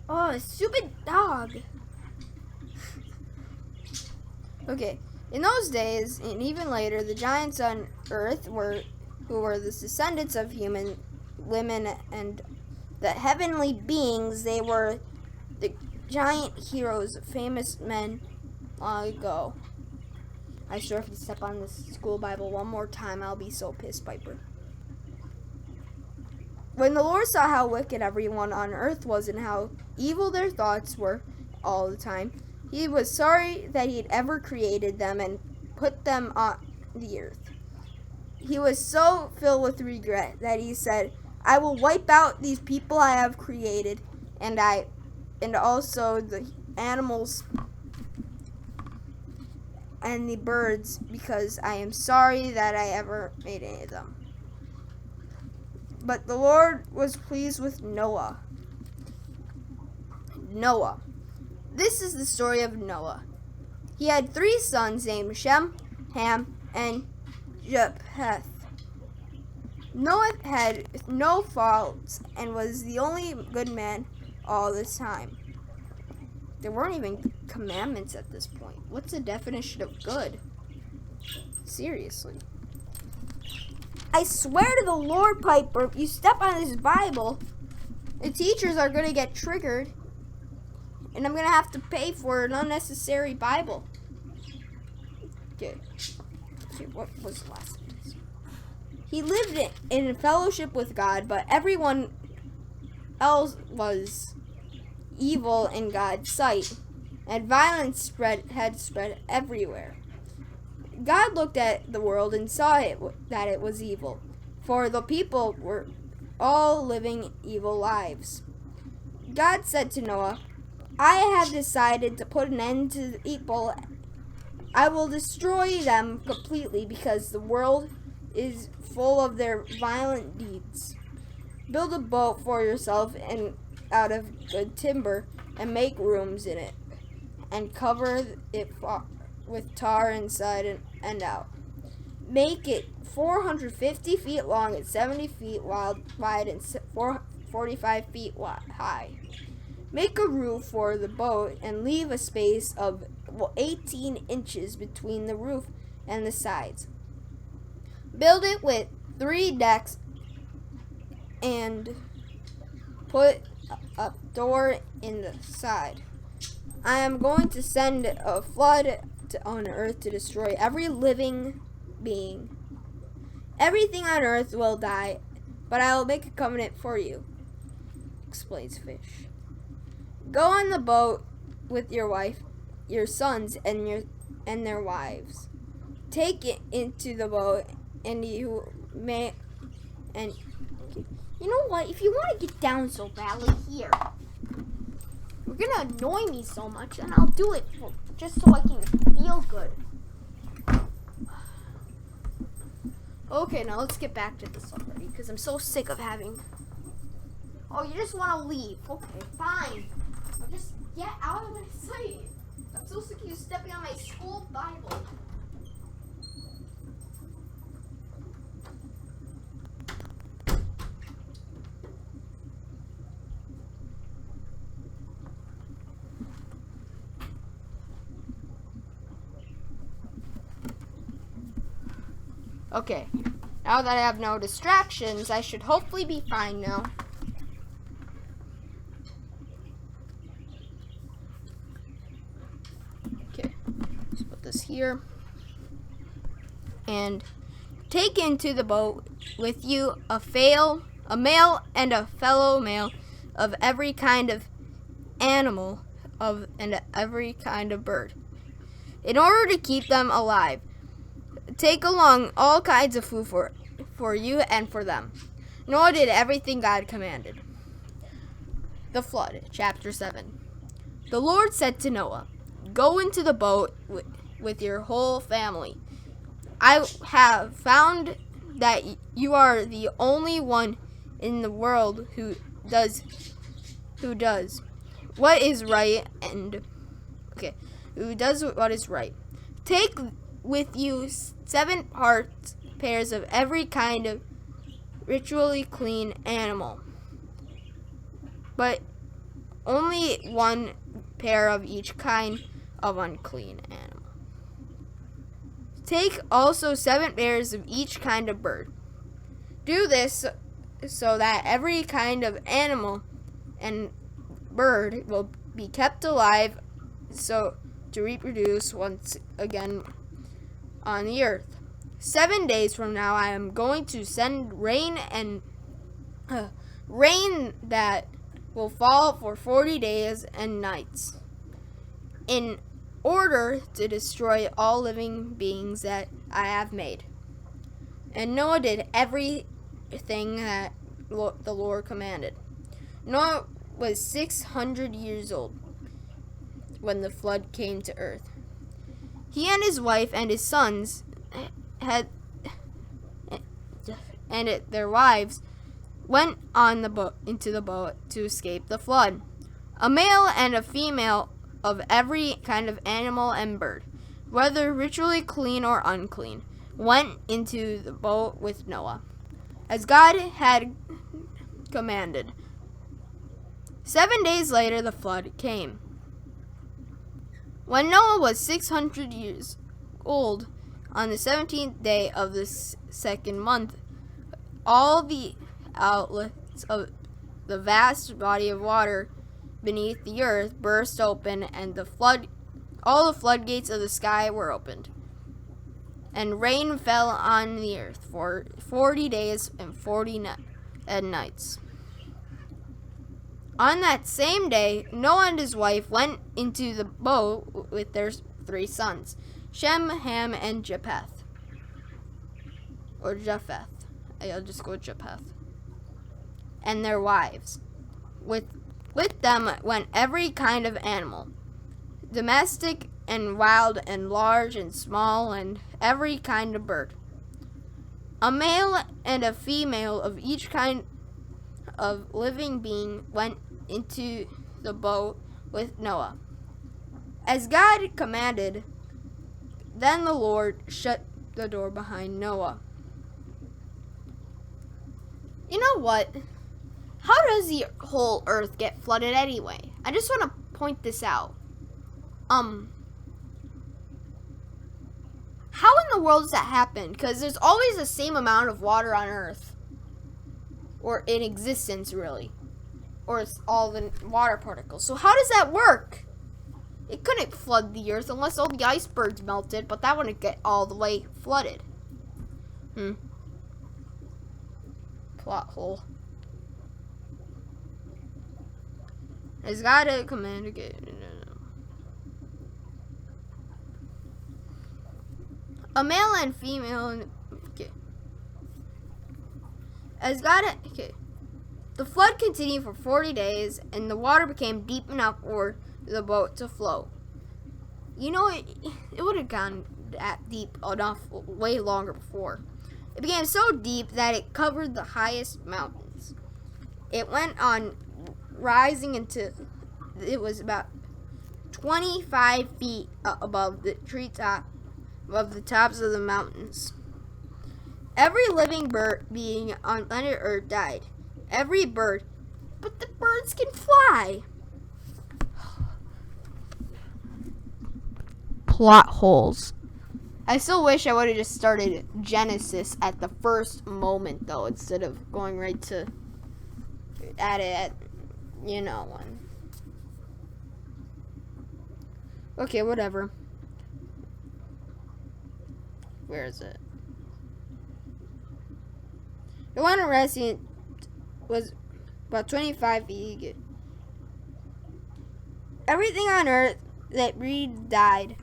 Oh, stupid dog. Okay, in those days, and even later, the giants on earth who were the descendants of human women and the heavenly beings. They were the giant heroes, famous men long ago. I swear if you step on this school Bible one more time, I'll be so pissed, Piper. When the Lord saw how wicked everyone on earth was and how evil their thoughts were all the time, He was sorry that He had ever created them and put them on the earth. He was so filled with regret that He said, I will wipe out these people I have created, and also the animals and the birds, because I am sorry that I ever made any of them. But the Lord was pleased with Noah. Noah. This is the story of Noah. He had 3 sons named Shem, Ham, and Japheth. Noah had no faults and was the only good man all this time. There weren't even commandments at this point. What's the definition of good? Seriously. I swear to the Lord, Piper, if you step on this Bible, the teachers are going to get triggered, and I'm going to have to pay for an unnecessary Bible. Okay, what was the last sentence? He lived in fellowship with God, but everyone else was evil in God's sight, and violence had spread everywhere. God looked at the world and saw that it was evil, for the people were all living evil lives. God said to Noah, I have decided to put an end to the people. I will destroy them completely because the world is full of their violent deeds. Build a boat for yourself and out of good timber and make rooms in it and cover it with tar inside and out. Make it 450 feet long and 70 feet wide and 45 feet high. Make a roof for the boat and leave a space of 18 inches between the roof and the sides. Build it with 3 decks and put a door in the side. I am going to send a flood on earth to destroy every living being. Everything on earth will die, but I will make a covenant for you, explains Fish. Go on the boat with your wife, your sons, and their wives. take it into the boat, and you may, and you know what? If you want to get down so badly, here, you're gonna annoy me so much, and I'll do it just so I can feel good. Okay, now let's get back to this already, because I'm so sick of having... Oh, you just want to leave. Okay, fine. I'll just get out of my sight. I'm so sick of you stepping on my school Bible. Okay, now that I have no distractions, I should hopefully be fine now. Okay, let's put this here. And take into the boat with you a male and a fellow male of every kind of animal and every kind of bird, in order to keep them alive. Take along all kinds of food for you and for them. Noah did everything God commanded. The flood, chapter 7. The Lord said to Noah, "Go into the boat with your whole family. I have found that you are the only one in the world who does what is right who does what is right. Take with you 7 pairs of every kind of ritually clean animal, but only 1 pair of each kind of unclean animal. Take also 7 pairs of each kind of bird. Do this so that every kind of animal and bird will be kept alive, so to reproduce once again on the earth. 7 days from now, I am going to send rain that will fall for 40 days and nights, in order to destroy all living beings that I have made." And Noah did everything that the Lord commanded. Noah was 600 years old when the flood came to earth. He and his wife and his sons their wives went on the boat into the boat to escape the flood. A male and a female of every kind of animal and bird, whether ritually clean or unclean, went into the boat with Noah, as God had commanded. 7 days later, the flood came. When Noah was 600 years old, on the 17th day of the 2nd month, all the outlets of the vast body of water beneath the earth burst open, and all the floodgates of the sky were opened, and rain fell on the earth for 40 days and 40 nights. On that same day, Noah and his wife went into the boat with their 3 sons, Shem, Ham, and Japheth. Or Japheth. I'll just go with Japheth. And their wives. With them went every kind of animal, domestic and wild and large and small, and every kind of bird. A male and a female of each kind of living being went into the boat with Noah, as God commanded. Then the Lord shut the door behind Noah. You know what? How does the whole earth get flooded anyway? I just want to point this out. How in the world does that happen? Because there's always the same amount of water on earth. Or in existence, really. Or it's all the water particles. So how does that work? It couldn't flood the earth unless all the icebergs melted, but that wouldn't get all the way flooded. Plot hole. Has God a command again? A male and female. Okay. As God. Okay. The flood continued for 40 days, and the water became deep enough for the boat to float. You know, it would have gone that deep enough way longer before. It became so deep that it covered the highest mountains. It went on rising until it was about 25 feet above the treetop, above the tops of the mountains. Every living bird being on planet Earth died. Every bird, but the birds can fly. Plot holes. I still wish I would have just started Genesis at the first moment, though, instead of going right to at it at, you know, one. Okay, whatever. Where is it? The one resting was about 25 feet. Everything on earth that breathed died.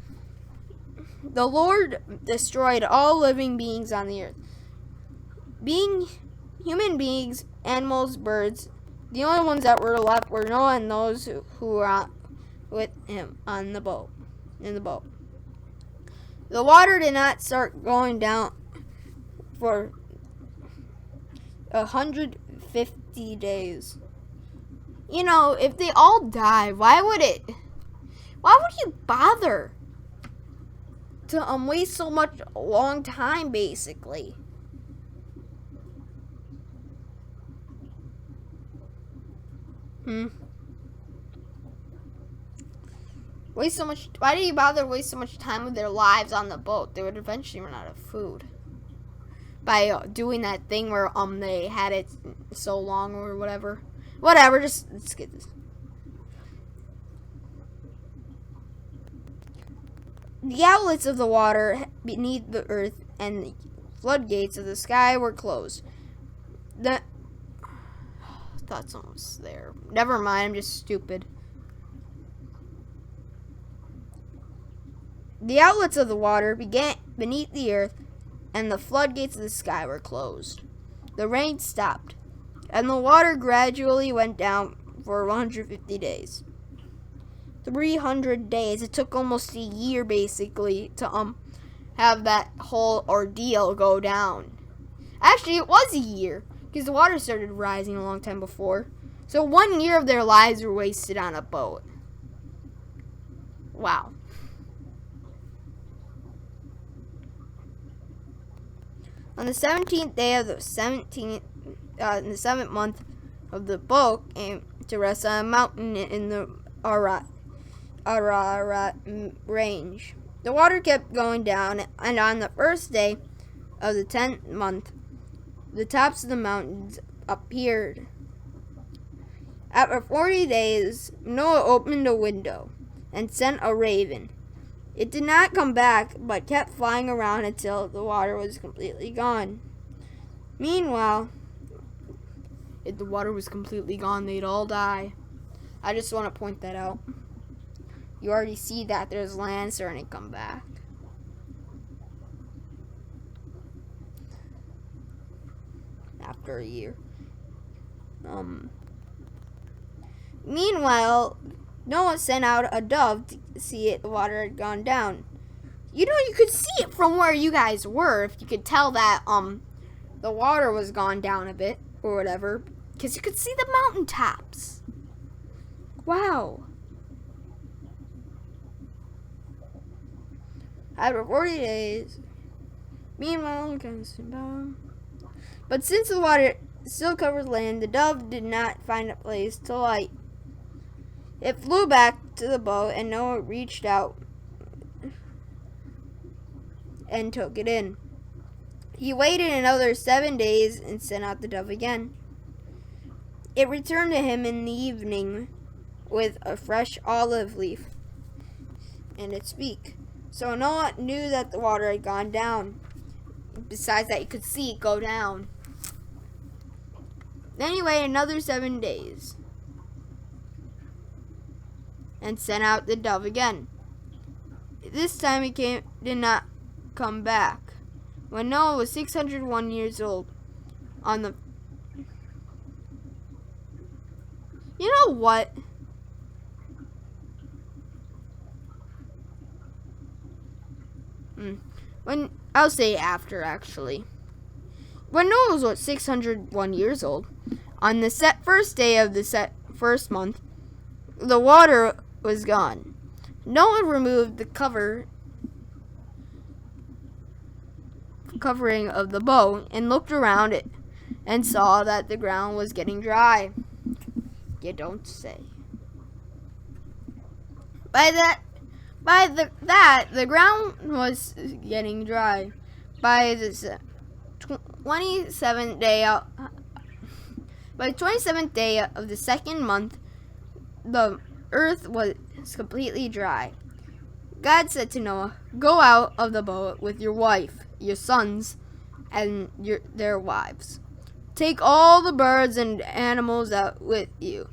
The Lord destroyed all living beings on the earth. Human beings, animals, birds. The only ones that were left were Noah and those who were with him on the boat. In the boat. The water did not start going down for 150 days. You know, if they all die, why would you bother to waste so much long time, basically? Waste so much. Why do you bother waste so much time with their lives on the boat? They would eventually run out of food by doing that thing where they had it so long or whatever. Whatever. Just let's get this. The outlets of the water beneath the earth and the floodgates of the sky were closed. Thought someone was there. Never mind. I'm just stupid. The outlets of the water began beneath the earth, and the floodgates of the sky were closed. The rain stopped, and the water gradually went down for 150 days. 300 days. It took almost a year, basically, to have that whole ordeal go down. Actually, it was a year, because the water started rising a long time before. So 1 year of their lives were wasted on a boat. Wow. On the 17th day of the 7th month of the boat came to rest on a mountain in the Ararat range. The water kept going down, and on the first day of the 10th month, the tops of the mountains appeared. After 40 days, Noah opened a window and sent a raven. It did not come back, but kept flying around until the water was completely gone. Meanwhile, if the water was completely gone, they'd all die. I just want to point that out. You already see that there's land starting to come back. After a year. Meanwhile, Noah sent out a dove to see if the water had gone down. You know, you could see it from where you guys were if you could tell that the water was gone down a bit or whatever, because you could see the mountain tops. Wow. After 40 days, meanwhile, but since the water still covered land, the dove did not find a place to light. It flew back to the boat, and Noah reached out and took it in. He waited another 7 days and sent out the dove again. It returned to him in the evening with a fresh olive leaf in its beak. So Noah knew that the water had gone down. Besides that, you could see it go down. Then he waited another 7 days and sent out the dove again. This time it did not come back. When Noah was 601 years old, on the... You know what? I'll say after, actually. When Noah was 601 years old, on the first day of the first month, the water was gone. Noah removed the covering of the boat and looked around it and saw that the ground was getting dry. You don't say. The ground was getting dry. By the 27th day of the second month, the earth was completely dry. God said to Noah, "Go out of the boat with your wife, your sons, and their wives. Take all the birds and animals out with you,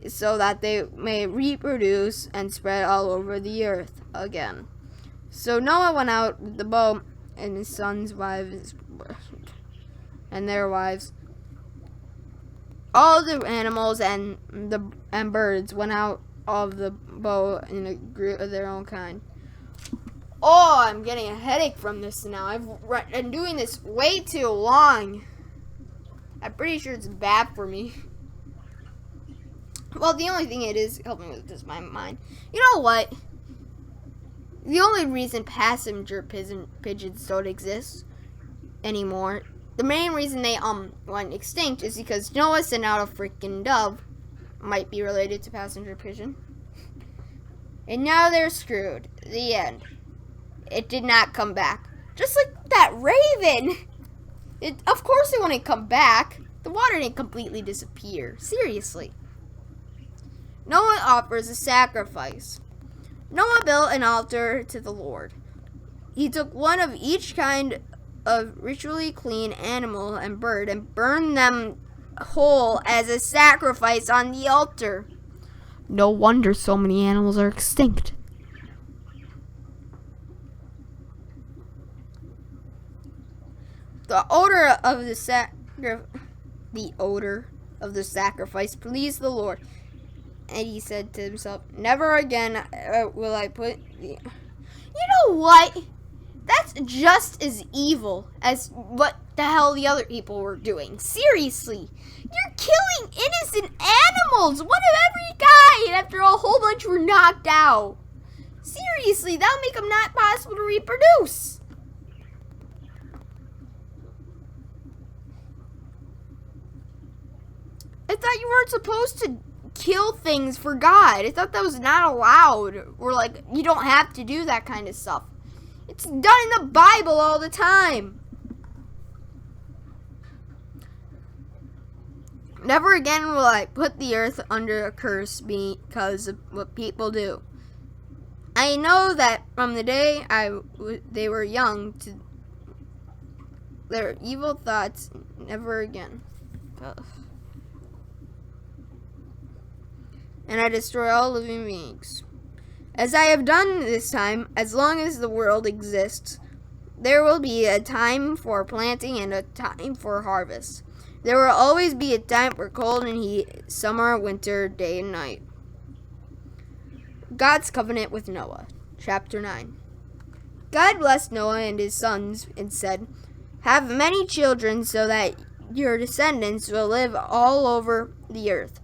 so that they may reproduce and spread all over the earth again." So Noah went out with the boat and his sons' wives and their wives. All the animals and birds went out of the boat in a group of their own kind. Oh, I'm getting a headache from this now. I've been doing this way too long. I'm pretty sure it's bad for me. Well, the only thing it is helping with is my mind. You know what? The only reason passenger pigeons don't exist anymore, the main reason they went extinct is because Noah sent out a freaking dove. Might be related to passenger pigeon. And now they're screwed. The end. It did not come back. Just like that raven. Of course it wouldn't come back. The water didn't completely disappear. Seriously. Noah offers a sacrifice. Noah built an altar to the Lord. He took one of each kind of ritually clean animal and bird and burned them whole as a sacrifice on the altar. No wonder so many animals are extinct. The odor of the sacrifice pleased the Lord. And he said to himself, "Never again will I put the..." You know what? That's just as evil as what the hell the other people were doing. Seriously. You're killing innocent animals. One of every kind after a whole bunch were knocked out. Seriously, that'll make them not possible to reproduce. I thought you weren't supposed to kill things for God. I thought that was not allowed. Or like, you don't have to do that kind of stuff. It's done in the Bible all the time. Never again will I put the earth under a curse because of what people do. I know that from the day they were young to their evil thoughts, never again. Ugh. And I destroy all living beings. As I have done this time, as long as the world exists, there will be a time for planting and a time for harvest. There will always be a time for cold and heat, summer, winter, day and night. God's covenant with Noah, chapter 9. God blessed Noah and his sons and said, "Have many children so that your descendants will live all over the earth.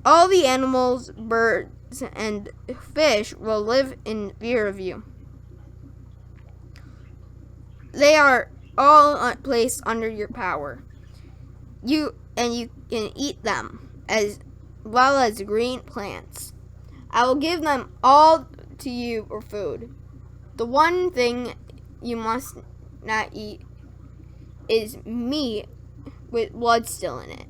All the animals, birds, and fish will live in fear of you. They are all placed under your power. You can eat them, as well as green plants. I will give them all to you for food. The one thing you must not eat is meat with blood still in it.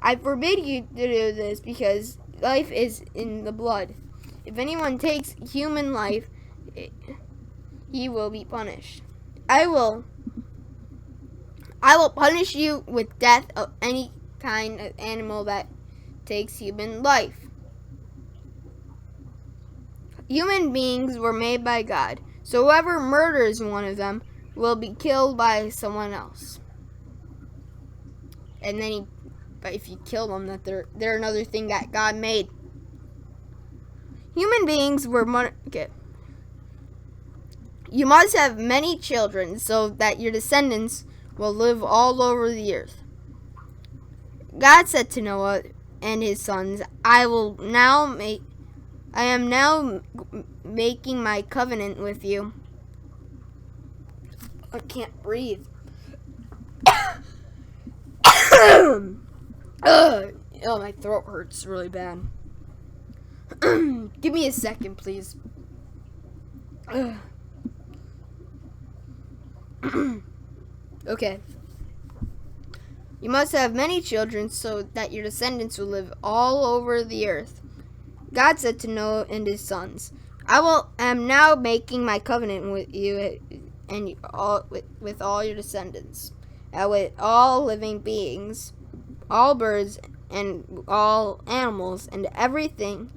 I forbid you to do this because life is in the blood. If anyone takes human life, he will be punished. I will punish you with death of any kind of animal that takes human life. Human beings were made by God So whoever murders one of them will be killed by someone else. And then but if you kill them, that they're another thing that God made. Human beings were okay. You must have many children so that your descendants will live all over the earth. God said to Noah and his sons, I am now making my covenant with you. I can't breathe. Oh, my throat hurts really bad. Give me a second, please. Okay. You must have many children so that your descendants will live all over the earth. God said to Noah and his sons, am now making my covenant with you and with all your descendants, and with all living beings, all birds and all animals, and everything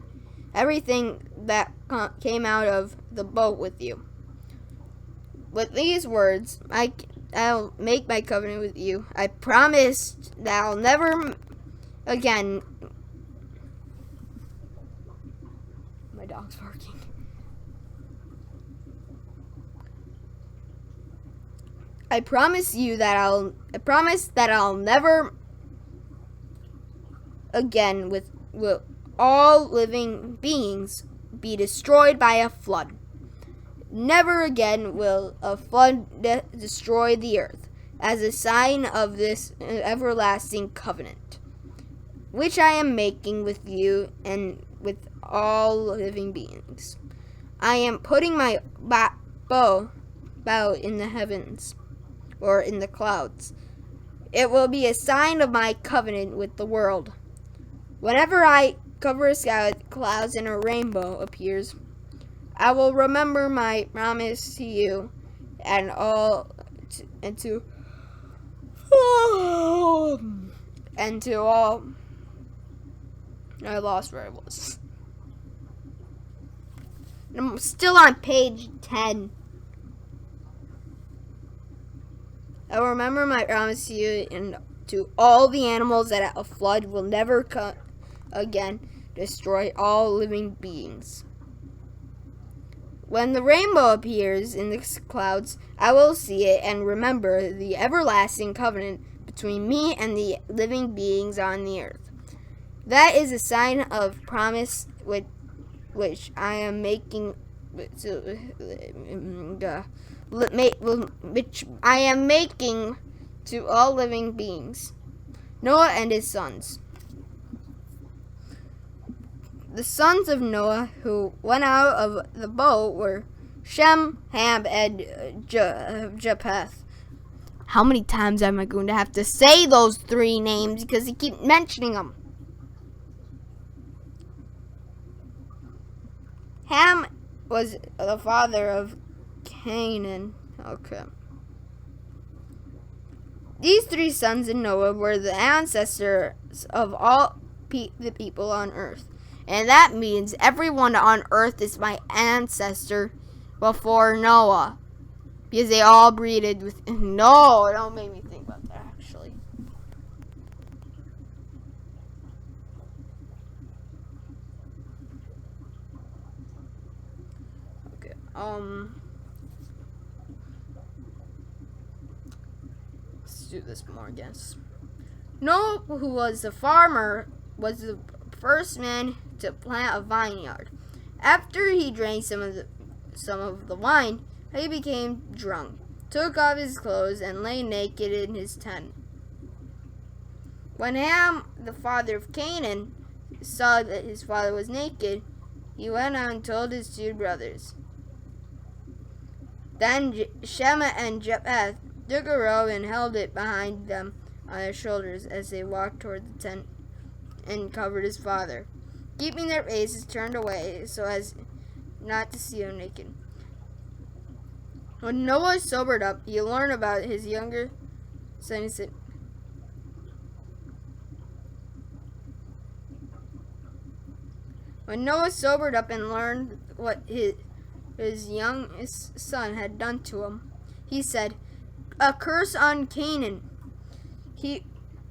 that came out of the boat with you. With these words, I'll make my covenant with you. I promised that I'll never again. My dog's barking. I promise that I'll never again with all living beings be destroyed by a flood. Never again will a flood destroy the earth, as a sign of this everlasting covenant, which I am making with you and with all living beings. I am putting my bow in the heavens, or in the clouds. It will be a sign of my covenant with the world. Whenever I cover a sky with clouds and a rainbow appears, I will remember my promise to you and to all. I lost where I was. I'm still on page 10. I will remember my promise to you and to all the animals that a flood will never again destroy all living beings. When the rainbow appears in the clouds, I will see it and remember the everlasting covenant between me and the living beings on the earth. That is a sign of promise which I am making to all living beings. Noah and his sons. The sons of Noah who went out of the boat were Shem, Ham, and Japheth. How many times am I going to have to say those three names because you keep mentioning them? Ham was the father of Canaan. Okay. These three sons of Noah were the ancestors of all the people on earth. And that means everyone on earth is my ancestor before Noah. Because they all breeded with... No, don't make me think about that, actually. Okay, let's do this more, I guess. Noah, who was a farmer, was the first man to plant a vineyard. After he drank some of the wine, he became drunk, took off his clothes, and lay naked in his tent. When Ham, the father of Canaan, saw that his father was naked, he went out and told his two brothers. Then Shem and Japheth took a robe and held it behind them on their shoulders as they walked toward the tent and covered his father, keeping their faces turned away so as not to see him naked. When Noah sobered up, he learned about his younger son. He said, When Noah sobered up and learned what his youngest son, had done to him. He said, "A curse on Canaan. He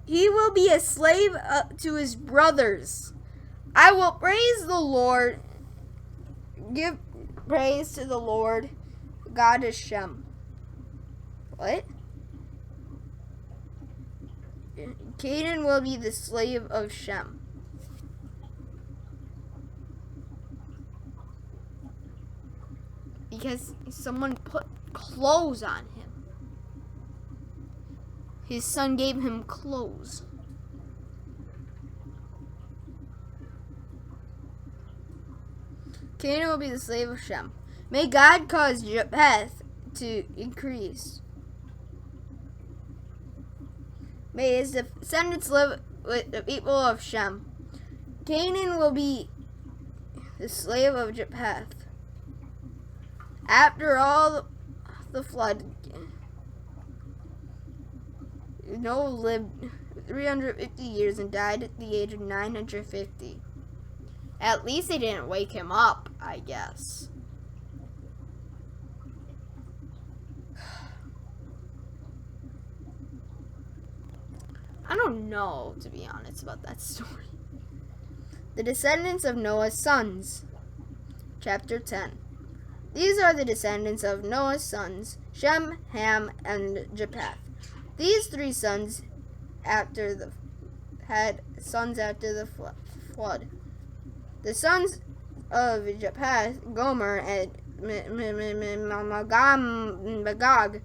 will be a slave to his brothers. I will praise the Lord. Give praise to the Lord, God Hashem." What? Canaan will be the slave of Shem. Because someone put clothes on him. His son gave him clothes. Canaan will be the slave of Shem. May God cause Japheth to increase. May his descendants live with the people of Shem. Canaan will be the slave of Japheth. After all the flood, Noah lived 350 years and died at the age of 950. At least they didn't wake him up, I guess. I don't know, to be honest, about that story. The descendants of Noah's sons. Chapter 10. These are the descendants of Noah's sons, Shem, Ham, and Japheth. These three sons had sons after the flood. The sons of Japheth, Gomer, and Magog,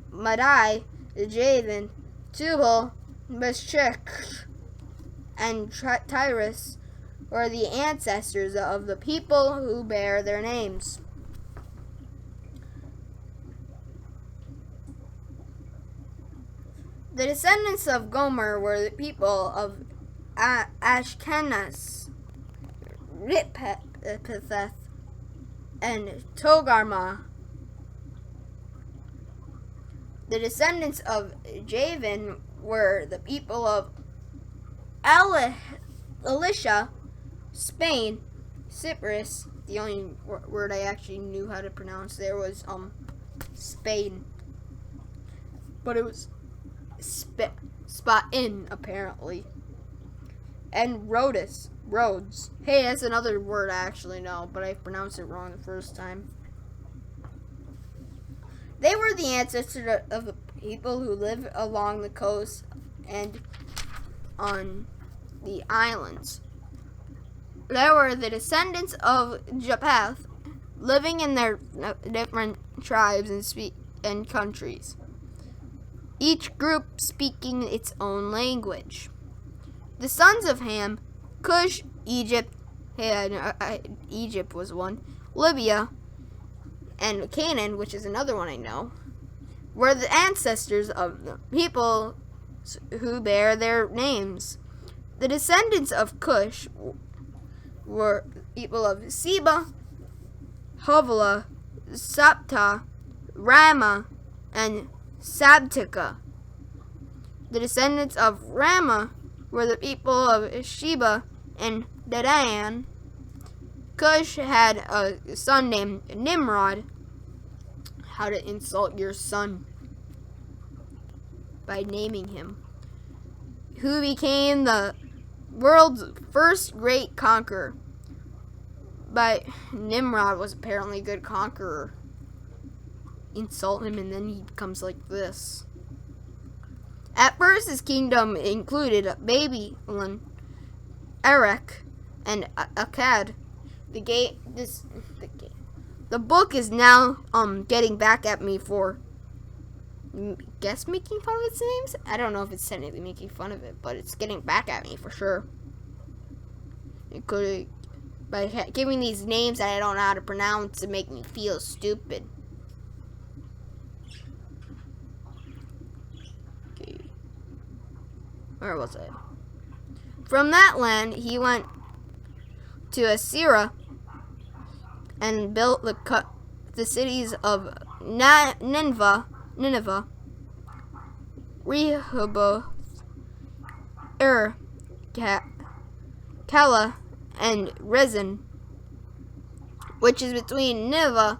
Madai, Javan, Tubal, Meshech, and Tyrus were the ancestors of the people who bear their names. The descendants of Gomer were the people of Ashkenaz, Ripetheth, and Togarmah. The descendants of Javan were the people of Elisha, Spain, Cyprus. The only word I actually knew how to pronounce there was Spain, but it was Spain apparently. And Rhodes. Hey, that's another word I actually know, but I pronounced it wrong the first time. They were the ancestors of the people who live along the coast and on the islands. They were the descendants of Japheth, living in their different tribes and countries, each group speaking its own language. The sons of Ham, Cush, Egypt, Egypt was one, Libya, and Canaan, which is another one I know, were the ancestors of the people who bear their names. The descendants of Cush were people of Seba, Havilah, Sapta, Ramah, and Sabtika. The descendants of Ramah were the people of Sheba and Dedan. Cush had a son named Nimrod. How to insult your son by naming him. Who became the world's first great conqueror. But Nimrod was apparently a good conqueror. Insult him and then he becomes like this. At first his kingdom included Babylon, Erech, and Akkad. The book is now getting back at me for making fun of its names. I don't know if it's technically making fun of it, but it's getting back at me for sure. It could by giving these names that I don't know how to pronounce to make me feel stupid. Okay, where was it? From that land he went to Assyria and built the cities of Nineveh, Rehoboth, Kala, and Rezin. which is between Nineveh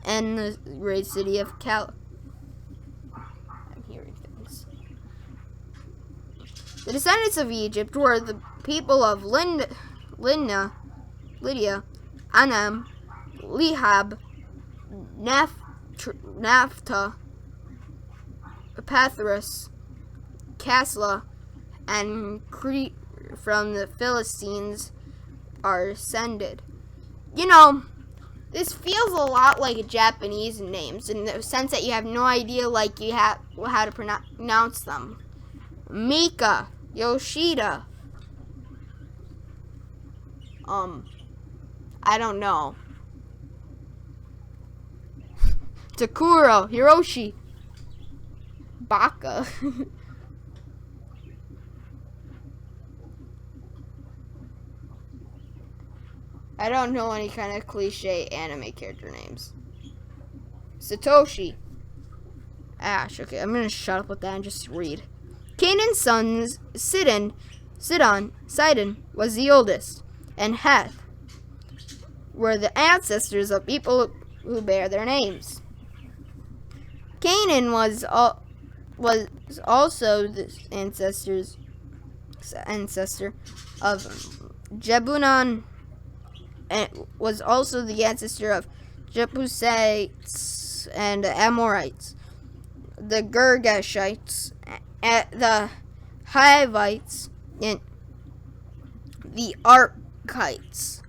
and the great city of Cal. I'm hearing things. The descendants of Egypt were the people of Lydia, Anam, Lehab, Naphtha, Pathros, Casla, and Crete. From the Philistines are descended. You know, this feels a lot like Japanese names in the sense that you have no idea, like, how to pronounce them. Mika, Yoshida. I don't know. Takuro, Hiroshi, Baka. I don't know any kind of cliche anime character names. Satoshi. Ash. Okay, I'm gonna shut up with that and just read. Canaan's sons, Sidon was the oldest, and Heth were the ancestors of people who bear their names. Canaan was also the ancestor of Jebunan, and was also the ancestor of Jebusites and Amorites, the Girgashites, the Hivites, and the Arkites.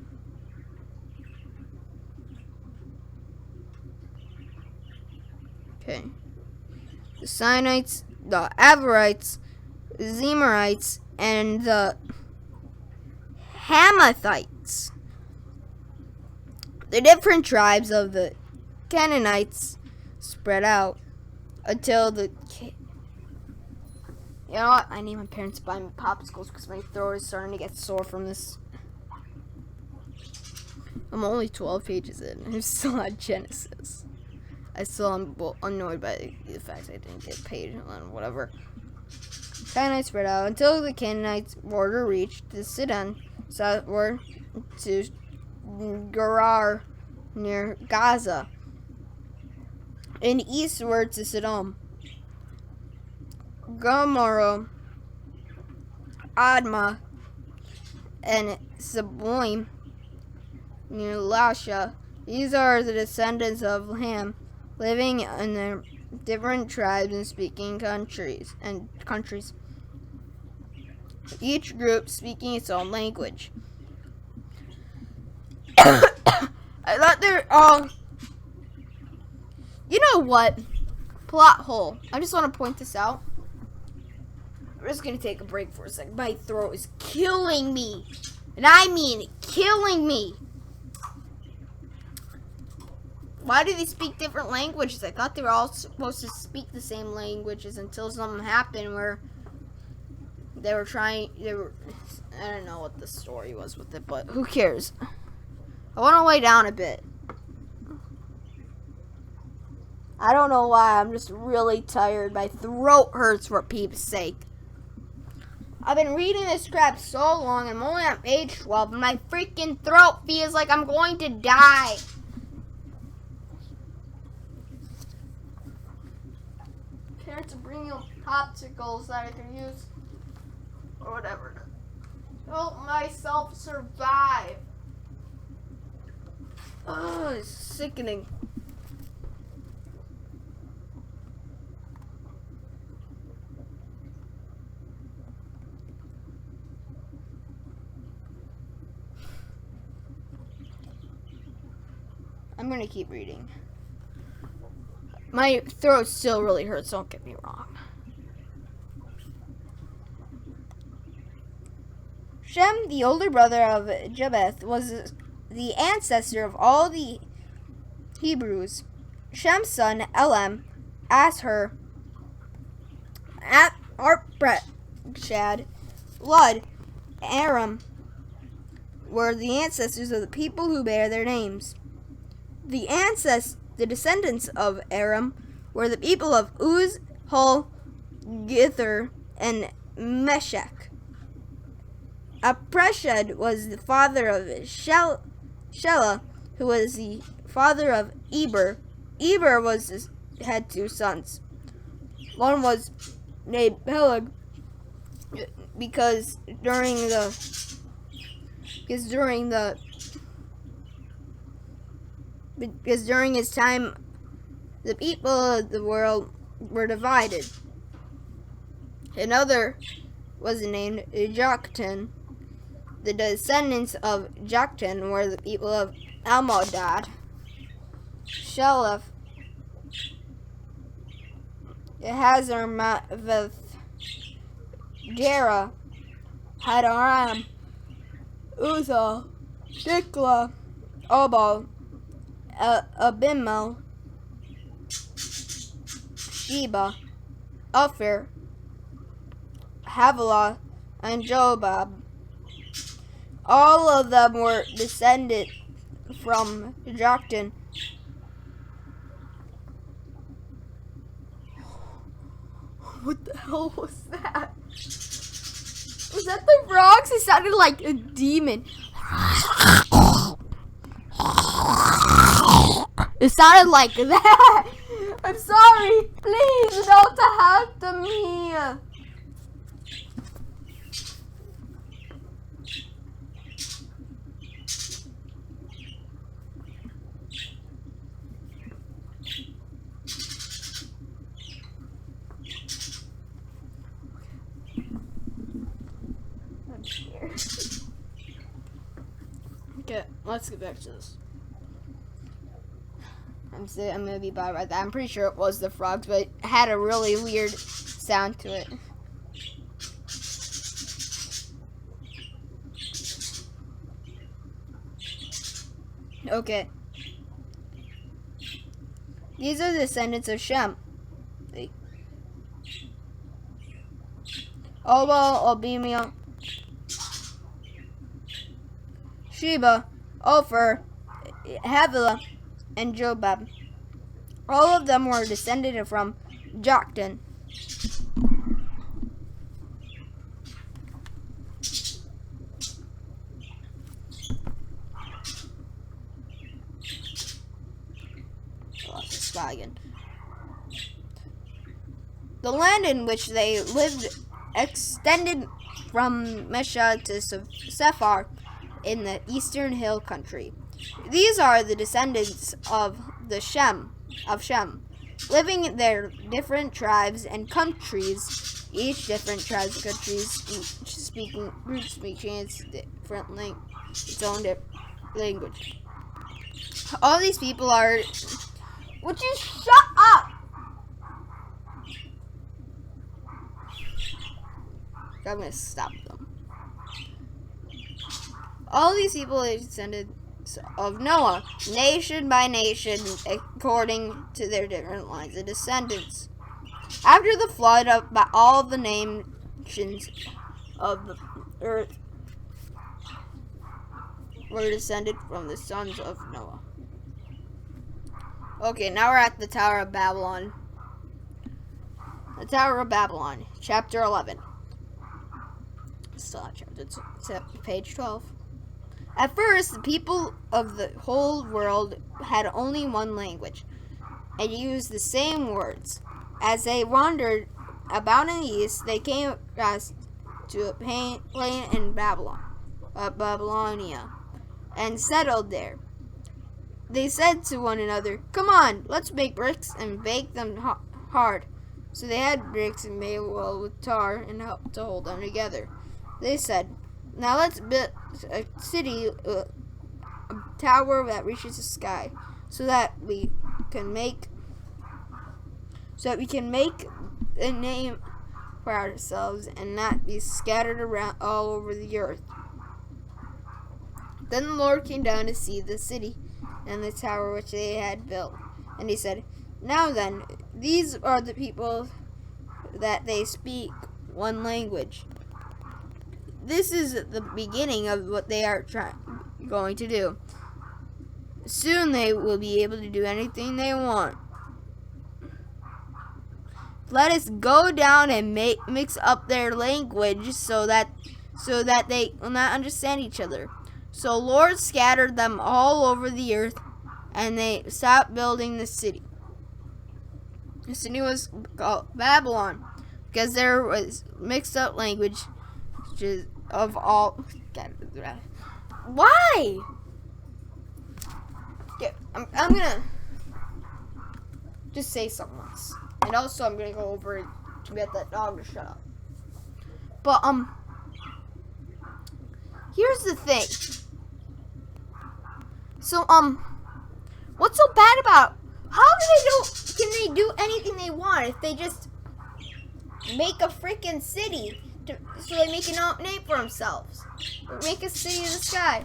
Okay. The Sinites, the Avarites, Zemarites, and the Hamathites. The different tribes of the Canaanites spread out until the... You know what? I need my parents to buy me popsicles because my throat is starting to get sore from this. I'm only 12 pages in. I'm still on Genesis. I still am annoyed by the fact I didn't get paid on whatever. Canaanites spread out until the Canaanites' border reached the Sidon southward to Gerar near Gaza, and eastward to Sodom, Gomorrah, Admah, and Zeboim near Lasha. These are the descendants of Ham, living in their different tribes and speaking countries. Each group speaking its own language. I thought they're all... You know what? Plot hole. I just want to point this out. I'm just going to take a break for a second. My throat is killing me. And I mean killing me. Why do they speak different languages? I thought they were all supposed to speak the same languages until something happened where I don't know what the story was with it, but who cares? I want to lay down a bit. I don't know why. I'm just really tired. My throat hurts for peeps' sake. I've been reading this crap so long. I'm only on page 12, and my freaking throat feels like I'm going to die. Parents are bringing up popsicles that I can use or whatever to help myself survive. Oh, it's sickening. I'm gonna keep reading. My throat still really hurts, don't get me wrong. Shem, the older brother of Japheth, was the ancestor of all the Hebrews. Shem's son, Elam, Asher, Arpachshad, Lud, Aram were the ancestors of the people who bear their names. The descendants of Aram were the people of Uz, Hul, Gither, and Meshech. Apreshad was the father of Shelah, who was the father of Eber. Eber had 2 sons. One was named Peleg because during his time the people of the world were divided. Another was named Joktan. The descendants of Joktan were the people of Almodad, Sheleph, Hazarmaveth, Terah, Hadaram, Uzal, Dikla, Obal, Abimelech, Sheba, Ophir, Havilah, and Jobab. All of them were descended from Joktan. What the hell was that? Was that the frogs? It sounded like a demon. It sounded like that. I'm sorry. Please don't help me. Okay, let's get back to this. I'm gonna be bad about that. I'm pretty sure it was the frogs, but it had a really weird sound to it. Okay. These are the descendants of Shem. Obal, Obimia, Sheba, Ophir, Havilah, and Jobab. All of them were descended from Joktan. The land in which they lived extended from Mesha to Sephar in the eastern hill country. These are the descendants of Shem, living in their different tribes and countries. Each different tribes and countries, speaking its own language. All these people are. Would you shut up? I'm gonna stop them. All these people are descended of Noah, nation by nation, according to their different lines of descendants. After the flood, all the nations of the earth were descended from the sons of Noah. Okay, now we're at the Tower of Babylon. The Tower of Babylon, chapter 11. Still not chapter, it's page 12. At first, the people of the whole world had only one language and used the same words. As they wandered about in the east, they came across to a plain in Babylonia, and settled there. They said to one another, "Come on, let's make bricks and bake them hard." So they had bricks and made well with tar and helped to hold them together. They said, "Now let's build a city, a tower that reaches the sky, so that we can make a name for ourselves and not be scattered around all over the earth." Then the Lord came down to see the city and the tower which they had built, and he said, "Now then, these are the people that they speak one language. This is the beginning of what they are going to do. Soon they will be able to do anything they want. Let us go down and mix up their language so that they will not understand each other." So Lord scattered them all over the earth, and they stopped building the city. The city was called Babylon, because there was mixed up language of all. Why? Yeah, I'm gonna just say something else, and also I'm gonna go over to get that dog to shut up. But here's the thing. So what's so bad about? Can they do anything they want if they just make a freaking city so they make a name for themselves? Or make a city in the sky.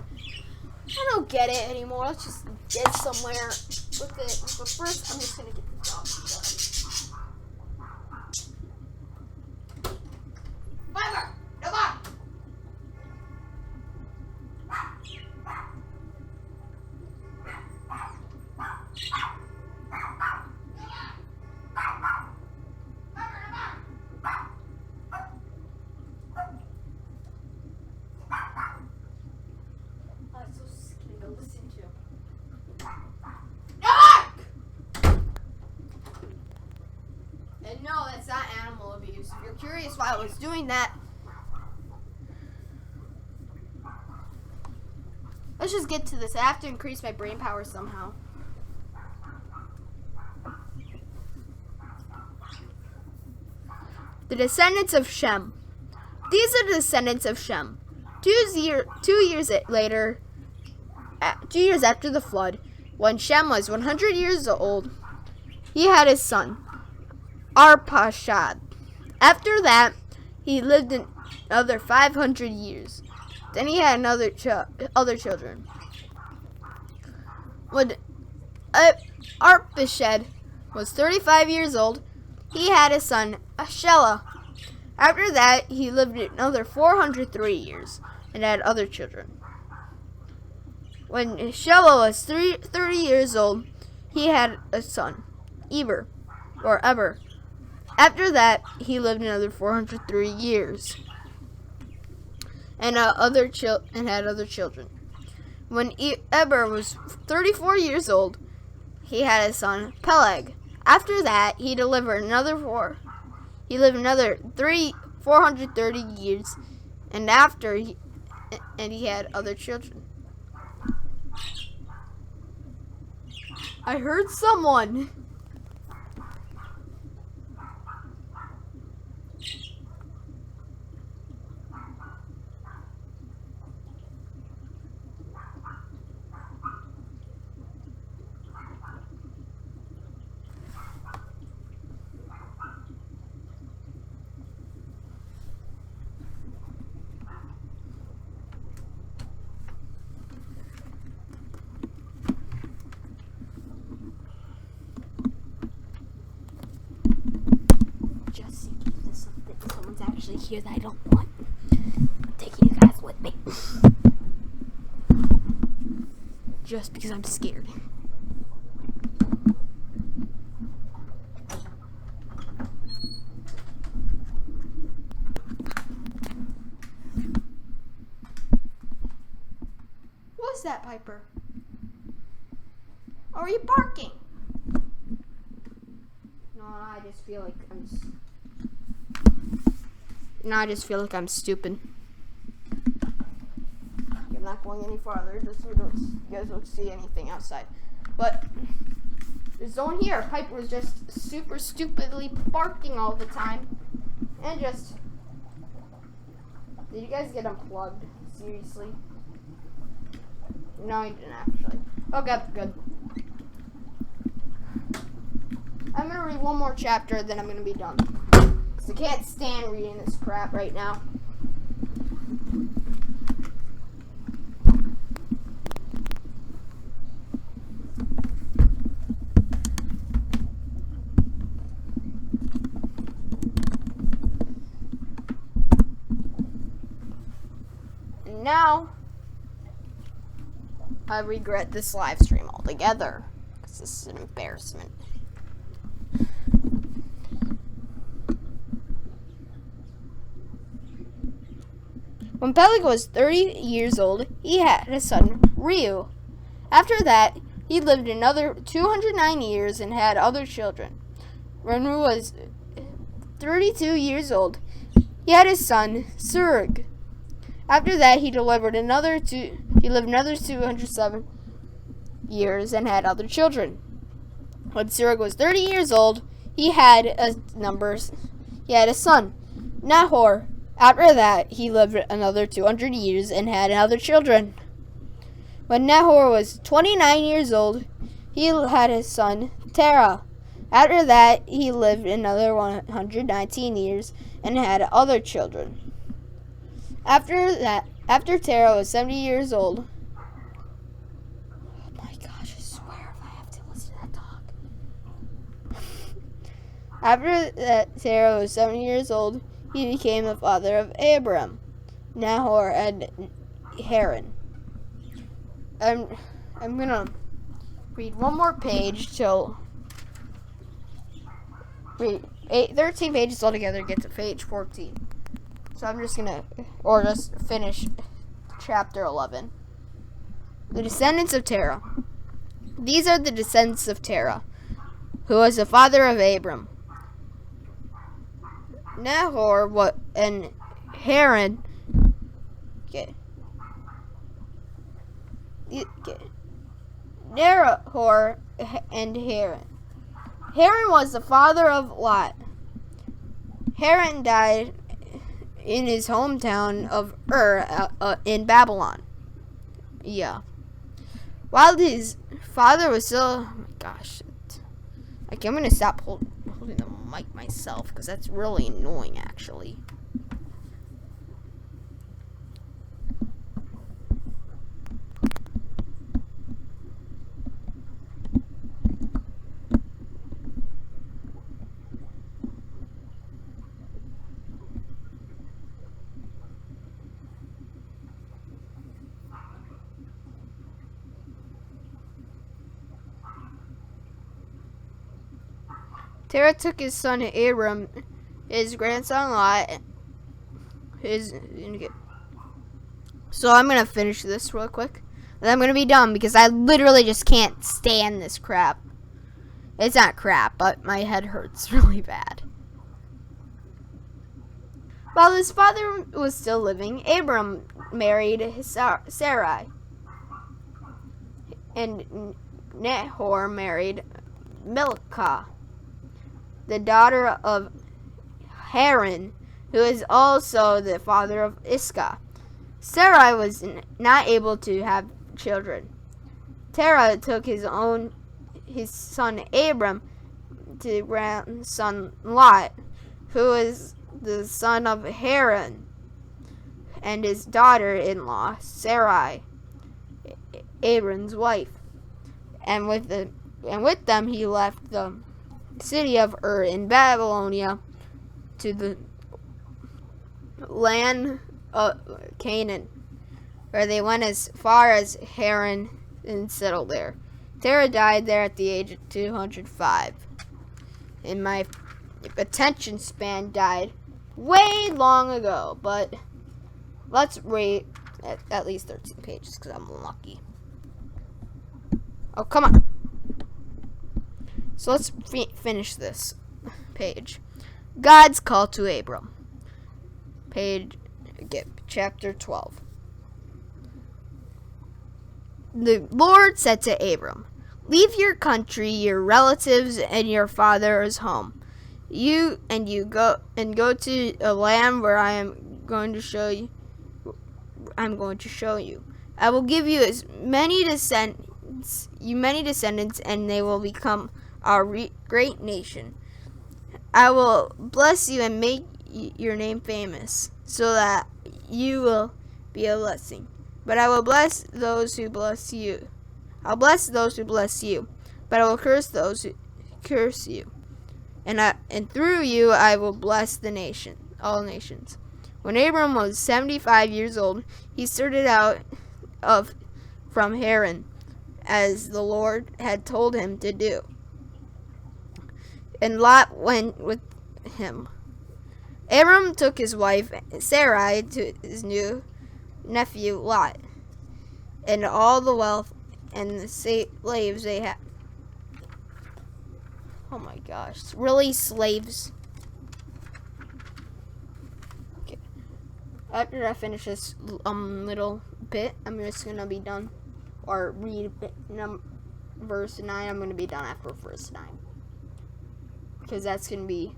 I don't get it anymore. Let's just get somewhere with it. But first, I'm just gonna get the dog done. Piper, come on. No, that's not animal abuse. If you're curious why I was doing that, let's just get to this. I have to increase my brain power somehow. The descendants of Shem. These are the descendants of Shem. 2 years later, 2 years after the flood, when Shem was 100 years old, he had his son, Arpachshad. After that, he lived another 500 years. Then he had other children. When Arpachshad was 35 years old, he had his son, Shelah. After that, he lived another 403 years and had other children. When Shelah was 30 years old, he had a son, Eber. After that, he lived another 403 years and had other children. When Eber was 34 years old, he had a son, Peleg. After that, he lived another 430 years, and he had other children. I heard someone. Actually here that I don't want. I'm taking you guys with me. Just because I'm scared. What's that, Piper? Are you barking? No, I just feel like I'm stupid. I'm not going any farther, just so you guys don't see anything outside. But there's no one here. Piper was just super stupidly barking all the time. And just... Did you guys get unplugged? Seriously? No, you didn't actually. Okay, good. I'm gonna read one more chapter, then I'm gonna be done. Because I can't stand reading this crap right now. And now, I regret this live stream altogether. Because this is an embarrassment. When Peleg was 30 years old, he had a son, Reu. After that, he lived another 209 years and had other children. When Reu was 32 years old, he had his son, Serug. After that, he lived another 207 years and had other children. When Serug was 30 years old, he had a son, Nahor. After that, he lived another 200 years and had other children. When Nahor was 29 years old, he had his son, Terah. After that, he lived another 119 years and had other children. After Terah was 70 years old, oh my gosh, I swear if I have to listen to that talk. After that, Terah was 70 years old, he became the father of Abram, Nahor, and Haran. I'm gonna read one more page till read 13 pages altogether, get to page 14. So I'm just finish chapter 11. The descendants of Terah. These are the descendants of Terah, who was the father of Abram. Nahor and Haran. Nahor and Haran. Haran was the father of Lot. Haran died in his hometown of in Babylon. Yeah. While his father was still... Oh my gosh. I'm going to stop holding the mic myself because that's really annoying, actually. Terah took his son Abram, his grandson Lot, So I'm going to finish this real quick. And I'm going to be done because I literally just can't stand this crap. It's not crap, but my head hurts really bad. While his father was still living, Abram married Sarai. And Nahor married Milcah, the daughter of Haran, who is also the father of Iscah. Sarai was not able to have children. Terah took his son Abram to grandson Lot, who is the son of Haran, and his daughter-in-law Sarai, Abram's wife. And with them he left the city of in Babylonia to the land of Canaan, where they went as far as Haran and settled there. Terah died there at the age of 205. And my attention span died way long ago, but let's read at least 13 pages because I'm lucky. Oh, come on. So let's finish this page. God's call to Abram. Chapter 12. The Lord said to Abram, "Leave your country, your relatives, and your father's home. You go to a land where I am going to show you. I will give you many descendants, and they will become a great nation. I will bless you and make your name famous, so that you will be a blessing. But I will bless those who bless you. I'll bless those who bless you, but I will curse those who curse you. And through you I will bless all nations." When Abram was 75 years old, he started out from Haran, as the Lord had told him to do. And Lot went with him. Abram took his wife Sarai to his new nephew Lot, and all the wealth and the slaves they had. Oh my gosh, really, slaves? Okay. After I finish this little bit, I'm just gonna be done, or read verse 9. I'm gonna be done after verse 9, because that's gonna be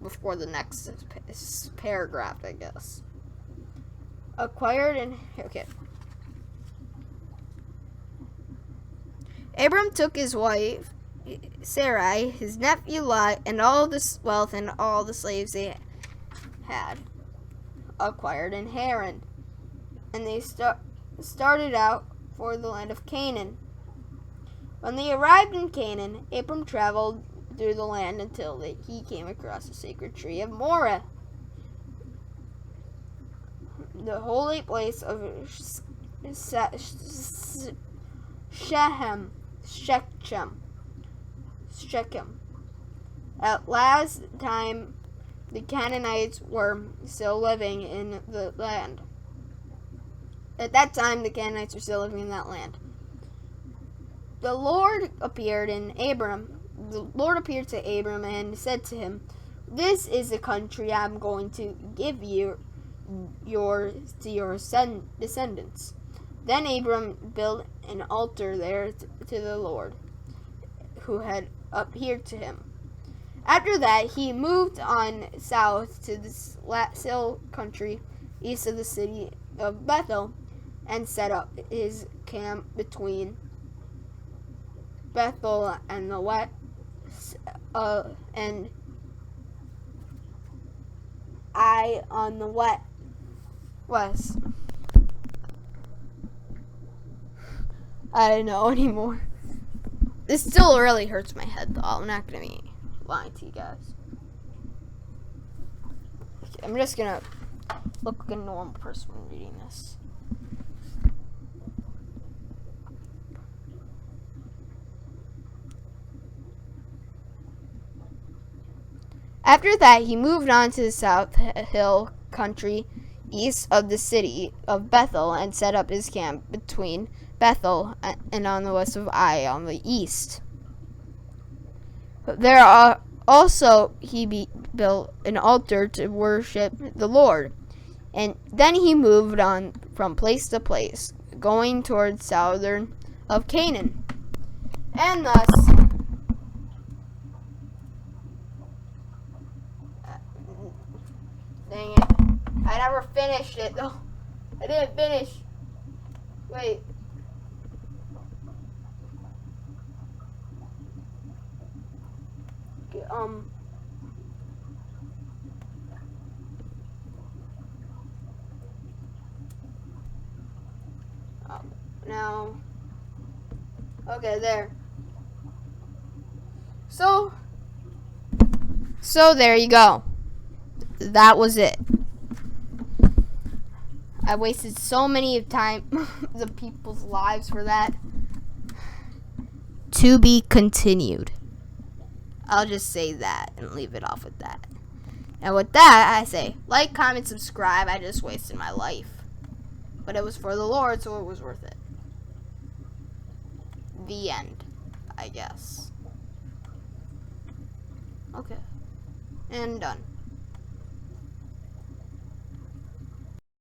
before the next paragraph, I guess. Acquired and okay. Abram took his wife Sarai, his nephew Lot, and all this wealth and all the slaves they had acquired in Haran, and they started out for the land of Canaan. When they arrived in Canaan, Abram traveled through the land until he came across the sacred tree of Moreh, the holy place of Shechem. At last time, the Canaanites were still living in the land. At that time, the Canaanites were still living in that land. The Lord appeared to Abram and said to him, "This is the country I'm going to give you your descendants." Then Abram built an altar there to the Lord, who had appeared to him. After that, he moved on south to the hill country east of the city of Bethel, and set up his camp between Bethel and the west, and Ai on the west. I don't know anymore. This still really hurts my head, though. I'm not gonna be lying to you guys. Okay, I'm just gonna look like a normal person reading this. After that, he moved on to the south hill country east of the city of Bethel, and set up his camp between Bethel and on the west of Ai on the east. There are also he built an altar to worship the Lord, and then he moved on from place to place, going towards southern of Canaan. And thus, dang it, I never finished it though. I didn't finish. Wait. Now, okay, there. So there you go. That was it. I wasted so many time, the people's lives for that. To be continued. I'll just say that and leave it off with that. And with that, I say, like, comment, subscribe. I just wasted my life. But it was for the Lord, so it was worth it. The end, I guess. Okay. And done.